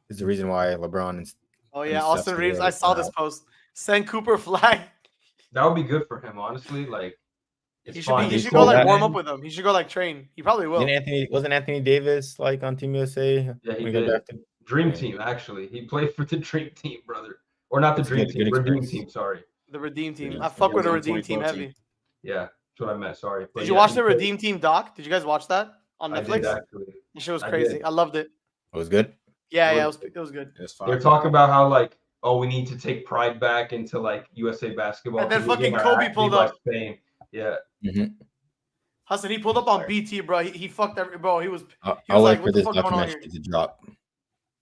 Speaker 1: is the reason why LeBron and
Speaker 4: Oh
Speaker 1: And
Speaker 4: yeah,
Speaker 1: Steph's
Speaker 4: Austin
Speaker 1: the
Speaker 4: Reeves.
Speaker 1: way
Speaker 4: I
Speaker 1: to
Speaker 4: saw
Speaker 1: come
Speaker 4: this
Speaker 1: out.
Speaker 4: post. Send Cooper flag.
Speaker 2: That would be good for him, honestly. Like, it's
Speaker 4: He should be.
Speaker 2: fine.
Speaker 4: He
Speaker 1: He's
Speaker 4: should
Speaker 1: cool,
Speaker 4: go like
Speaker 1: man.
Speaker 4: warm up with him. He should go like train. He probably will.
Speaker 1: wasn't Anthony Davis like on Team USA?
Speaker 2: Yeah, he
Speaker 1: when he got
Speaker 2: did.
Speaker 1: drafted?
Speaker 2: Dream
Speaker 1: Yeah.
Speaker 2: team, actually. He played for the Dream Team, brother. Or not the
Speaker 1: It's
Speaker 2: Dream
Speaker 1: good-
Speaker 2: Team,
Speaker 1: good
Speaker 2: Redeem
Speaker 1: experience.
Speaker 2: Team, sorry.
Speaker 4: The Redeem team.
Speaker 1: Yeah,
Speaker 4: I fuck
Speaker 3: yeah,
Speaker 4: with the
Speaker 3: it was on
Speaker 4: Redeem team
Speaker 3: 2012
Speaker 4: heavy.
Speaker 2: Yeah, that's what I meant, sorry. But
Speaker 4: Did you
Speaker 2: yeah,
Speaker 4: watch
Speaker 2: he
Speaker 4: the
Speaker 2: played-
Speaker 4: Redeem team doc? Did you guys watch that on
Speaker 2: I
Speaker 4: Netflix?
Speaker 2: did, actually.
Speaker 4: That shit was
Speaker 2: I
Speaker 4: crazy.
Speaker 2: did.
Speaker 4: I loved it.
Speaker 1: It was good.
Speaker 4: Yeah,
Speaker 2: It
Speaker 4: yeah,
Speaker 2: was-
Speaker 4: it was good.
Speaker 3: It's
Speaker 2: They're
Speaker 3: fine.
Speaker 2: talking about how, like, oh, we need to take pride back into, like, USA basketball.
Speaker 4: And then
Speaker 2: 'cause we
Speaker 4: fucking
Speaker 2: are
Speaker 4: Kobe
Speaker 2: actually,
Speaker 4: pulled
Speaker 2: like,
Speaker 4: up.
Speaker 2: Spain. Yeah.
Speaker 4: Hassan, he pulled up on BT, bro. He fucked every bro. He was
Speaker 1: I'll
Speaker 4: was
Speaker 1: wait
Speaker 4: like,
Speaker 1: for
Speaker 4: what the
Speaker 1: this
Speaker 4: fuck going on
Speaker 1: documentary to drop.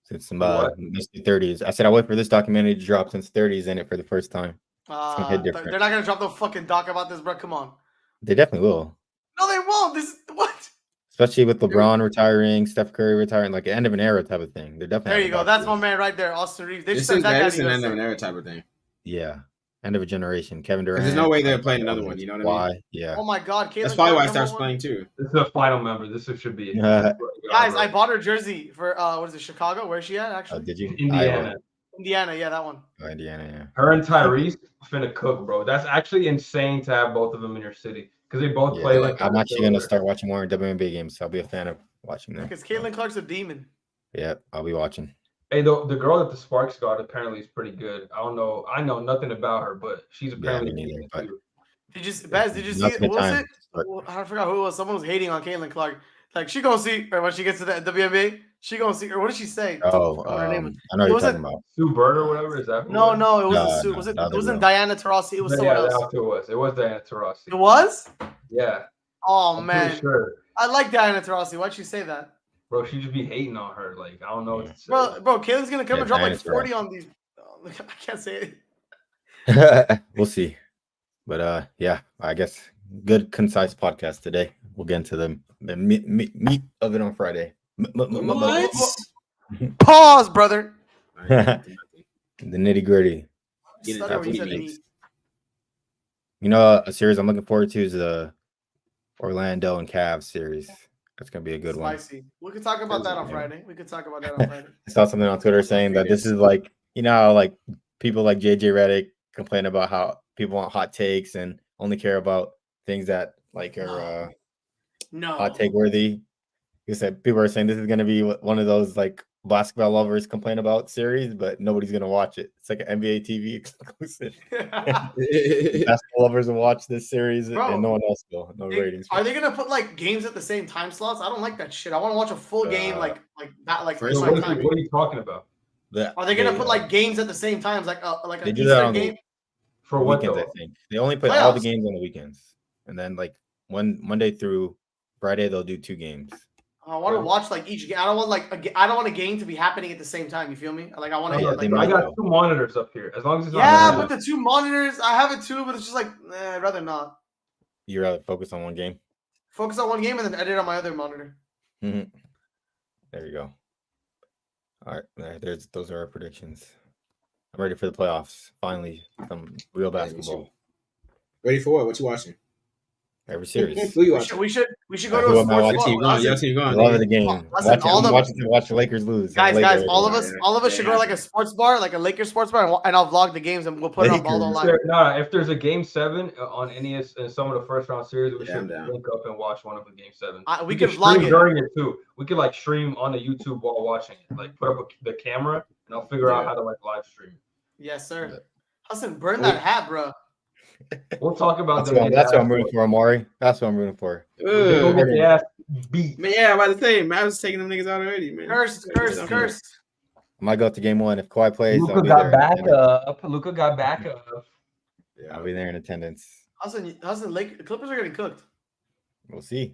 Speaker 1: Since some
Speaker 2: what?
Speaker 1: mostly 30s. I said I'll wait for this documentary to drop since 30s in it for the first time. gonna hit different.
Speaker 4: they're not gonna drop no fucking doc about this, bro. Come on.
Speaker 1: They definitely will.
Speaker 4: No, they won't. This what?
Speaker 1: Especially with LeBron retiring, Steph Curry retiring, like the end of an era type of thing. They're definitely
Speaker 4: There you
Speaker 1: having
Speaker 4: go.
Speaker 1: doc
Speaker 4: That's
Speaker 1: for
Speaker 4: my
Speaker 1: this.
Speaker 4: man right there, Austin Reeves. They should
Speaker 3: This
Speaker 4: send
Speaker 3: is
Speaker 4: that guy
Speaker 3: this
Speaker 4: to
Speaker 3: is an end of an
Speaker 4: USA.
Speaker 3: era type of thing.
Speaker 1: Yeah. End of a generation. Kevin Durant.
Speaker 3: There's no way they're
Speaker 1: like,
Speaker 3: playing another one. You know what I mean?
Speaker 1: Why? Yeah.
Speaker 4: Oh my God, Caitlin
Speaker 3: That's probably why
Speaker 4: Clark,
Speaker 3: Steph's
Speaker 4: number
Speaker 3: playing
Speaker 4: one.
Speaker 3: too.
Speaker 2: This is a final member. This should be it.
Speaker 4: Guys, I bought her jersey for what is it? Chicago? Where's she at? Actually,
Speaker 1: Did you?
Speaker 2: Indiana.
Speaker 4: Indiana. Yeah, that one.
Speaker 1: Oh, Indiana, yeah.
Speaker 2: Her and Tyrese finna cook, bro. That's actually insane to have both of them in your city because they both
Speaker 1: Yeah,
Speaker 2: play like.
Speaker 1: I'm actually gonna start watching more WNBA games. So I'll be a fan of watching them.
Speaker 4: Because Caitlin Clark's a demon.
Speaker 1: Yeah, I'll be watching.
Speaker 2: Hey, the girl that the Sparks got apparently is pretty good. I don't know. I know nothing about her, but she's apparently.
Speaker 1: me neither,
Speaker 2: decent
Speaker 1: but-
Speaker 2: too.
Speaker 4: Did you, Baz? Did you see
Speaker 1: Now's
Speaker 4: it?
Speaker 1: a good
Speaker 4: What was
Speaker 1: time
Speaker 4: it?
Speaker 1: to start.
Speaker 4: I forgot who it was. Someone was hating on Caitlin Clark. Like she gonna see, or when she gets to the WNBA, she gonna see. Or what did she say?
Speaker 1: Oh,
Speaker 4: What her name was.
Speaker 1: I know what
Speaker 4: It
Speaker 1: you're
Speaker 4: wasn't-
Speaker 1: talking about.
Speaker 2: Sue Bird or whatever is that? who
Speaker 4: No,
Speaker 2: it
Speaker 4: no, it wasn't
Speaker 1: No,
Speaker 4: Sue.
Speaker 1: no,
Speaker 4: Was it?
Speaker 1: the
Speaker 4: It
Speaker 1: other
Speaker 4: wasn't
Speaker 1: girl.
Speaker 4: Diana Taurasi. It was
Speaker 2: was?
Speaker 4: someone
Speaker 2: Yeah,
Speaker 4: else.
Speaker 2: that's who it was. It was Diana Taurasi.
Speaker 4: It was.
Speaker 2: Yeah.
Speaker 4: Oh
Speaker 2: I'm
Speaker 4: man,
Speaker 2: pretty sure.
Speaker 4: I like Diana Taurasi. Why'd she say that?
Speaker 2: Bro, she just be hating on her. Like, I don't know what to say.
Speaker 4: Bro, Caitlin's gonna come
Speaker 1: Yeah,
Speaker 4: and drop
Speaker 1: Diana
Speaker 4: like 40
Speaker 1: Taurasi.
Speaker 4: on these. I can't say it.
Speaker 1: We'll see. But yeah, I guess good concise podcast today. We'll get into the meat of it on Friday.
Speaker 3: What?
Speaker 4: Pause, brother.
Speaker 1: The nitty gritty.
Speaker 3: Get it
Speaker 4: Stutter
Speaker 3: out
Speaker 4: when you
Speaker 3: the
Speaker 4: said
Speaker 3: meat.
Speaker 4: meat.
Speaker 1: You know, a series I'm looking forward to is the Orlando and Cavs series. That's gonna be a good one.
Speaker 4: Spicy. We could talk about that on
Speaker 1: Yeah.
Speaker 4: Friday. We could talk about that on Friday.
Speaker 1: I saw something on Twitter saying that this is like, you know, how, like people like JJ Redick complain about how people want hot takes and only care about things that like are
Speaker 4: No.
Speaker 1: hot take worthy. He said people are saying this is gonna be one of those like basketball lovers complain about series, but nobody's gonna watch it. It's like an NBA TV exclusive. Basketball lovers will watch this series
Speaker 4: Bro,
Speaker 1: and no one else will. No ratings.
Speaker 4: Are they gonna put like games at the same time slots? I don't like that shit. I want to watch a full game like that. Like
Speaker 3: First
Speaker 4: the
Speaker 2: What
Speaker 4: same
Speaker 2: are
Speaker 4: time.
Speaker 2: you talking about?
Speaker 4: Are they gonna put like games at the same time, like a
Speaker 1: They do that
Speaker 4: Easter
Speaker 1: on the
Speaker 4: game?
Speaker 2: For what
Speaker 1: weekends,
Speaker 2: though?
Speaker 1: I think. They only play all the
Speaker 4: Playoffs.
Speaker 1: games on the weekends. And then like Monday through Friday they'll do 2 games.
Speaker 4: I want to watch like each game. I don't want I don't want a game to be happening at the same time. You feel me? Like I want to
Speaker 1: Yeah,
Speaker 4: get
Speaker 1: they
Speaker 4: like
Speaker 1: might
Speaker 2: I got 2 monitors up here. As long as it's
Speaker 4: yeah,
Speaker 2: not.
Speaker 4: but the 2 monitors, I have it too, but it's just like I'd rather not.
Speaker 1: You rather focus on one game?
Speaker 4: Focus on one game and then edit on my other monitor.
Speaker 1: Mhm. There you go. All right, those are our predictions. I'm ready for the playoffs. Finally, some real
Speaker 3: Yeah, me too.
Speaker 1: basketball.
Speaker 3: Ready for what? What you watching?
Speaker 1: Every series.
Speaker 3: Who you
Speaker 4: We
Speaker 3: watching?
Speaker 4: should go
Speaker 1: Who
Speaker 4: to a
Speaker 1: am I
Speaker 4: sports
Speaker 1: watching?
Speaker 3: Your team gone. Your team gone.
Speaker 1: Love
Speaker 3: nigga.
Speaker 1: the game.
Speaker 4: Listen, all
Speaker 1: I'm
Speaker 4: the-
Speaker 1: watching to watch the Lakers lose. I'm
Speaker 4: Guys,
Speaker 1: late
Speaker 4: guys,
Speaker 1: already.
Speaker 4: all of
Speaker 3: Yeah,
Speaker 4: us,
Speaker 3: yeah.
Speaker 4: all of us
Speaker 3: Yeah,
Speaker 4: should
Speaker 3: it
Speaker 4: go to like a
Speaker 3: happens.
Speaker 4: sports bar, like a Lakers sports bar, and I'll vlog the games and we'll put it on Baldo
Speaker 1: Lakers.
Speaker 4: Live.
Speaker 2: If there's a game 7 on any of some of the first round series, we
Speaker 3: Yeah,
Speaker 2: should
Speaker 3: I'm down.
Speaker 2: link up and watch one of the game 7.
Speaker 4: We can
Speaker 2: stream
Speaker 4: vlog it.
Speaker 2: during it too. We could like stream on the YouTube while watching it. Like put up the camera, and I'll figure out
Speaker 3: Yeah.
Speaker 2: how to like live stream.
Speaker 4: Yes, sir. Hassan, burn that hat, bro.
Speaker 2: We'll talk about
Speaker 1: That's what I'm rooting for, Omari. That's what I'm rooting for.
Speaker 2: They go get the ass beat.
Speaker 3: Man, yeah, I'm about to say, man, I was taking them niggas out already, man.
Speaker 4: Cursed.
Speaker 1: I might go to game 1 if Kawhi plays. I'll
Speaker 2: Luka
Speaker 1: be
Speaker 2: got
Speaker 1: there.
Speaker 2: back up. Luka got back up.
Speaker 1: I'll be there in attendance.
Speaker 4: Hassan, the Clippers are getting cooked.
Speaker 1: We'll see.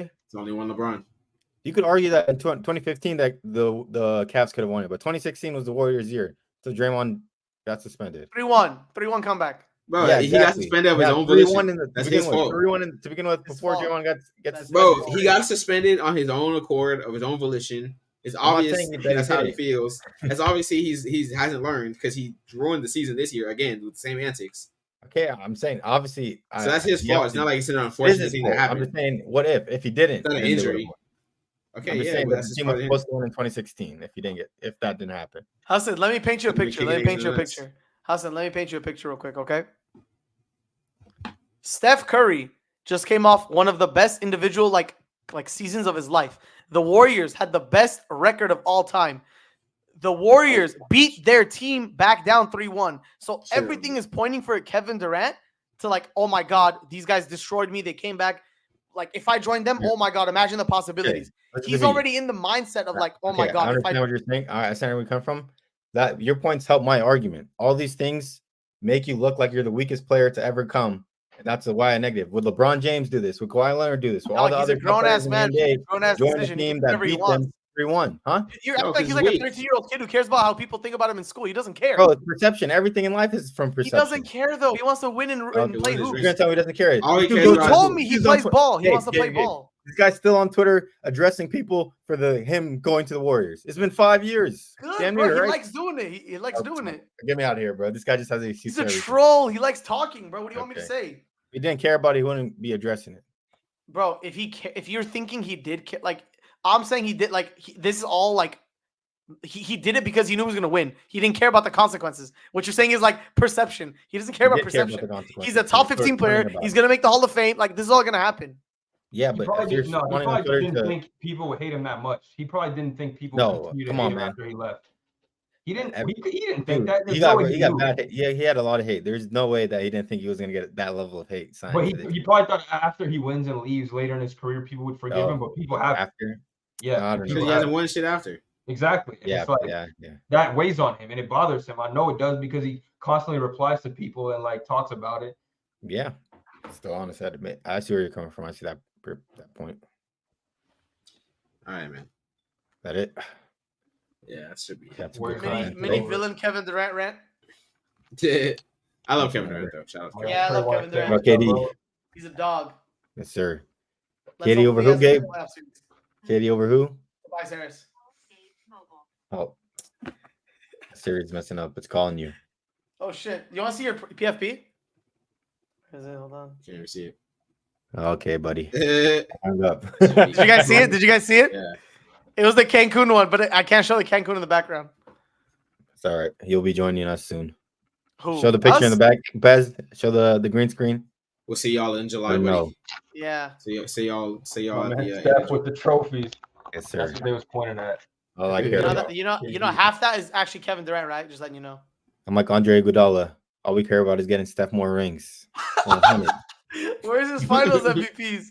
Speaker 1: say?
Speaker 3: It's only one LeBron.
Speaker 1: You could argue that in 2015 that the Cavs could have won it, but 2016 was the Warriors' year. So Draymond got suspended.
Speaker 4: 3-1 comeback.
Speaker 3: Bro,
Speaker 1: Yeah,
Speaker 3: he got
Speaker 1: exactly.
Speaker 3: suspended of his
Speaker 1: Yeah,
Speaker 3: own
Speaker 1: 3-1
Speaker 3: volition.
Speaker 1: in the,
Speaker 3: That's
Speaker 1: to begin
Speaker 3: his
Speaker 1: with.
Speaker 3: fault.
Speaker 1: 3-1 to begin with
Speaker 4: His
Speaker 1: before
Speaker 4: fault.
Speaker 1: Draymond gets
Speaker 4: That's
Speaker 1: suspended.
Speaker 3: Bro,
Speaker 4: fault.
Speaker 3: he got suspended on his own accord of his own volition. It's
Speaker 1: I'm not
Speaker 3: obvious
Speaker 1: saying that he
Speaker 3: that's how he
Speaker 1: didn't.
Speaker 3: feels. It's obviously he hasn't learned because he ruined the season this year again with the same antics.
Speaker 1: Okay, I'm saying obviously.
Speaker 3: So that's his fault. It's not like it's an
Speaker 1: It is
Speaker 3: unfortunate
Speaker 1: his
Speaker 3: thing
Speaker 1: fault.
Speaker 3: that
Speaker 1: I'm
Speaker 3: happened.
Speaker 1: just saying, what if he didn't?
Speaker 3: It's not an
Speaker 1: then they would've
Speaker 3: injury.
Speaker 1: won.
Speaker 3: Okay,
Speaker 1: I'm just
Speaker 3: yeah,
Speaker 1: saying
Speaker 3: but
Speaker 1: that
Speaker 3: that's
Speaker 1: the
Speaker 3: just
Speaker 1: team
Speaker 3: part
Speaker 1: was
Speaker 3: of him.
Speaker 1: supposed to win in 2016 if that didn't happen.
Speaker 4: Hassan, let me paint you a picture. Let me paint you a
Speaker 3: Nuts.
Speaker 4: picture. Hassan, let me paint you a picture real quick, okay? Steph Curry just came off one of the best individual like seasons of his life. The Warriors had the best record of all time. The Warriors beat their team back down 3-1. So
Speaker 3: Sure.
Speaker 4: everything is pointing for Kevin Durant to like, oh my God, these guys destroyed me. They came back. Like, if I joined them, oh my God, imagine the possibilities.
Speaker 1: Listen
Speaker 4: He's
Speaker 1: to me.
Speaker 4: already in the mindset of like, oh
Speaker 1: Okay,
Speaker 4: my God.
Speaker 1: I understand what you're saying. I understand where we come from. That your points help my argument. All these things make you look like you're the weakest player to ever come. And that's why I negative. Would LeBron James do this? Would Kawhi Leonard do this? Would all the
Speaker 4: he's
Speaker 1: other
Speaker 4: a grown-ass man. Grown-ass
Speaker 1: join the
Speaker 4: decision. He
Speaker 1: team
Speaker 4: can do
Speaker 1: that
Speaker 4: whatever he
Speaker 1: beat
Speaker 4: wants.
Speaker 1: them 3-1? Huh?
Speaker 4: You're
Speaker 3: No,
Speaker 4: acting like
Speaker 3: 'cause
Speaker 4: he's like
Speaker 3: weak.
Speaker 4: a 13-year-old kid who cares about how people think about him in school. He doesn't care.
Speaker 1: Bro, it's perception. Everything in life is from
Speaker 4: He
Speaker 1: perception.
Speaker 4: doesn't care though. He wants to win and
Speaker 3: Okay,
Speaker 4: play
Speaker 3: what is
Speaker 4: hoops.
Speaker 1: You're gonna tell me he doesn't care.
Speaker 3: All he
Speaker 1: This dude
Speaker 3: cares
Speaker 1: goes
Speaker 3: about
Speaker 1: to
Speaker 3: is
Speaker 4: told
Speaker 1: school.
Speaker 4: me he
Speaker 1: He's
Speaker 4: plays
Speaker 1: on
Speaker 4: ball. He
Speaker 1: Gabe,
Speaker 4: wants to play
Speaker 1: Gabe.
Speaker 4: ball.
Speaker 1: This guy's still on Twitter addressing people for him going to the Warriors. It's been 5 years.
Speaker 4: Good,
Speaker 1: Damn
Speaker 4: bro.
Speaker 1: near,
Speaker 4: He
Speaker 1: right?
Speaker 4: likes doing it. He likes doing it.
Speaker 1: Get me out of here, bro. This guy just has an excuse.
Speaker 4: He's a
Speaker 1: for everything.
Speaker 4: troll. He likes talking, bro. What do you want me to
Speaker 1: Okay.
Speaker 4: say?
Speaker 1: If he didn't care about it, he wouldn't be addressing it.
Speaker 4: Bro, if you're thinking he did care, like I'm saying he did, like this is all like he did it because he knew he was gonna win. He didn't care about the consequences. What you're saying is like perception. He doesn't care
Speaker 1: He
Speaker 4: about
Speaker 1: did care about
Speaker 4: perception.
Speaker 1: the consequences.
Speaker 4: He's a top
Speaker 1: He was
Speaker 4: 15 player.
Speaker 1: complaining about
Speaker 4: He's
Speaker 1: it.
Speaker 4: gonna make the Hall of Fame. Like this is all gonna happen.
Speaker 1: Yeah,
Speaker 2: He
Speaker 1: but
Speaker 2: probably
Speaker 1: if you're
Speaker 2: didn't, no, he
Speaker 1: wanting on
Speaker 2: probably
Speaker 1: Twitter
Speaker 2: didn't
Speaker 1: to
Speaker 2: think people would hate him that much. He probably didn't think people
Speaker 1: No,
Speaker 2: would continue to
Speaker 1: come
Speaker 2: hate
Speaker 1: on,
Speaker 2: him
Speaker 1: man.
Speaker 2: after he left. He didn't think
Speaker 1: dude,
Speaker 2: that.
Speaker 1: he
Speaker 2: There's no way
Speaker 1: got
Speaker 2: knew.
Speaker 1: bad hate. Yeah, he had a lot of hate. There's no way that he didn't think he was gonna get that level of hate.
Speaker 2: But he probably thought after he wins and leaves later in his career, people would forgive him. But people have.
Speaker 1: after.
Speaker 2: Yeah,
Speaker 1: I don't
Speaker 3: because
Speaker 1: know.
Speaker 3: he hasn't won shit after.
Speaker 2: Exactly.
Speaker 1: Yeah,
Speaker 2: It's like,
Speaker 1: yeah.
Speaker 2: that weighs on him and it bothers him. I know it does because he constantly replies to people and like talks about it.
Speaker 1: Yeah. Still honest, I admit. I see where you're coming from. I see that point.
Speaker 3: All right, man.
Speaker 1: That it?
Speaker 3: Yeah, that should be it.
Speaker 1: That's a
Speaker 2: Warriors
Speaker 1: good
Speaker 2: fine.
Speaker 1: comment.
Speaker 4: Mini
Speaker 2: Over.
Speaker 4: villain Kevin Durant rant.
Speaker 3: I love Kevin Durant though. Shout out to Kevin.
Speaker 4: Yeah, I love Kevin Durant.
Speaker 1: Okay, KD.
Speaker 4: He's a dog.
Speaker 1: Yes, sir.
Speaker 4: Let's
Speaker 1: KD
Speaker 4: hope
Speaker 1: over
Speaker 4: he
Speaker 1: who,
Speaker 4: has
Speaker 1: Gabe?
Speaker 4: a playoff series.
Speaker 1: KD over who?
Speaker 4: Tobias Harris.
Speaker 1: Oh. Siri's messing up. It's calling you.
Speaker 4: Oh shit! You want to see your PFP? Is it? Hold on.
Speaker 3: Can't even see it.
Speaker 1: Okay, buddy. Hung up.
Speaker 4: Did you guys see it? Did you guys see it?
Speaker 3: Yeah.
Speaker 4: It was the Cancun one, but I can't show the Cancun in the background.
Speaker 1: It's all right. He'll be joining us soon.
Speaker 4: Who?
Speaker 1: Show the picture in
Speaker 4: Us?
Speaker 1: the back, Bez. Show the green screen.
Speaker 3: We'll see y'all in July.
Speaker 1: Or no.
Speaker 4: Yeah.
Speaker 3: See y'all
Speaker 2: My
Speaker 3: at
Speaker 2: man
Speaker 3: the
Speaker 2: Steph with the trophies.
Speaker 1: Yes, sir.
Speaker 2: That's what they was pointing at.
Speaker 1: All I
Speaker 3: You
Speaker 1: care
Speaker 3: know
Speaker 1: about.
Speaker 4: You know, half that is actually Kevin Durant, right? Just letting you know.
Speaker 1: I'm like Andre Iguodala. All we care about is getting Steph more rings. 100.
Speaker 4: Where's his finals MVPs?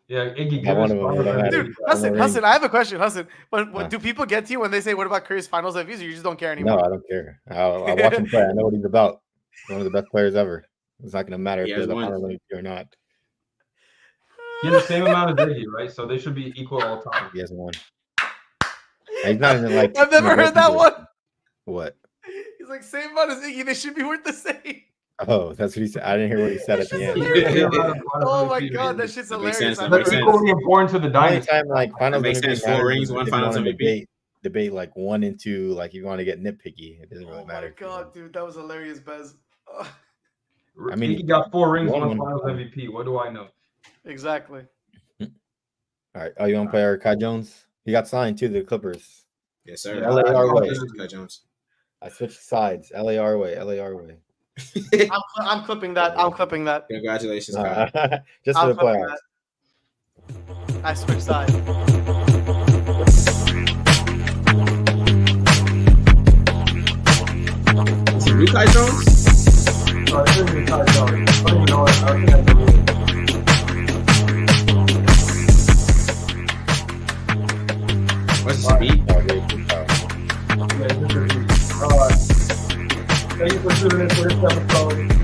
Speaker 2: Yeah, Iggy.
Speaker 1: I want him to win. I
Speaker 4: Dude,
Speaker 1: One more
Speaker 4: Hassan,
Speaker 1: ring.
Speaker 4: I have a question. Hassan, when
Speaker 1: Huh.
Speaker 4: do people get to you when they say, what about Curry's finals MVPs, or you just don't care anymore?
Speaker 1: No, I don't care. I watch him play. I know what he's about. One of the best players ever. It's not going to matter
Speaker 3: He
Speaker 1: if
Speaker 3: has
Speaker 1: they're the
Speaker 3: won.
Speaker 1: final MVP or not.
Speaker 2: He has the same amount as Iggy, right? So they should be equal all time.
Speaker 1: He hasn't won. He's not even like.
Speaker 4: I've never heard that one.
Speaker 1: What?
Speaker 4: He's like, same amount as Iggy. They should be worth the same.
Speaker 1: Oh, that's what he said. I didn't hear what he said at the end.
Speaker 4: Oh my god, that shit's
Speaker 3: That makes
Speaker 4: hilarious.
Speaker 3: sense, that
Speaker 4: I've
Speaker 2: They're
Speaker 3: makes
Speaker 4: never-
Speaker 3: sense.
Speaker 2: equally important to the
Speaker 1: The only
Speaker 2: dynasty.
Speaker 1: time like finals
Speaker 3: makes
Speaker 1: MVP
Speaker 3: sense. 4
Speaker 1: matters
Speaker 3: rings,
Speaker 1: is
Speaker 3: 1
Speaker 1: if you
Speaker 3: finals
Speaker 1: wanna
Speaker 3: MVP.
Speaker 1: Debate like 1 and 2. Like you want to get nitpicky. It doesn't really
Speaker 4: Oh my
Speaker 1: matter.
Speaker 4: god, dude, that was hilarious, Bez.
Speaker 1: I mean,
Speaker 2: Iggy got 4 rings,
Speaker 1: one
Speaker 2: 1
Speaker 1: won.
Speaker 2: finals MVP. What do I know?
Speaker 4: Exactly.
Speaker 1: All right. Oh, you want to play our Kai Jones? He got signed to the Clippers.
Speaker 3: Yes, sir.
Speaker 1: LA our way.
Speaker 3: Kai Jones.
Speaker 1: I switched sides. LA our way. LA our way.
Speaker 4: I'm clipping that. I'm clipping that.
Speaker 3: Congratulations, Kai.
Speaker 1: Just for
Speaker 4: I'm
Speaker 1: the
Speaker 4: clipping
Speaker 1: playoffs.
Speaker 4: that. I switched sides.
Speaker 3: Is it new Kai Jones?
Speaker 2: Oh, this is the Kai Jones. I don't even know what- I don't think I can read
Speaker 3: What's the speed?
Speaker 1: Oh, very good foul.
Speaker 2: it. Yeah, this is the- Thank you for tuning in to this episode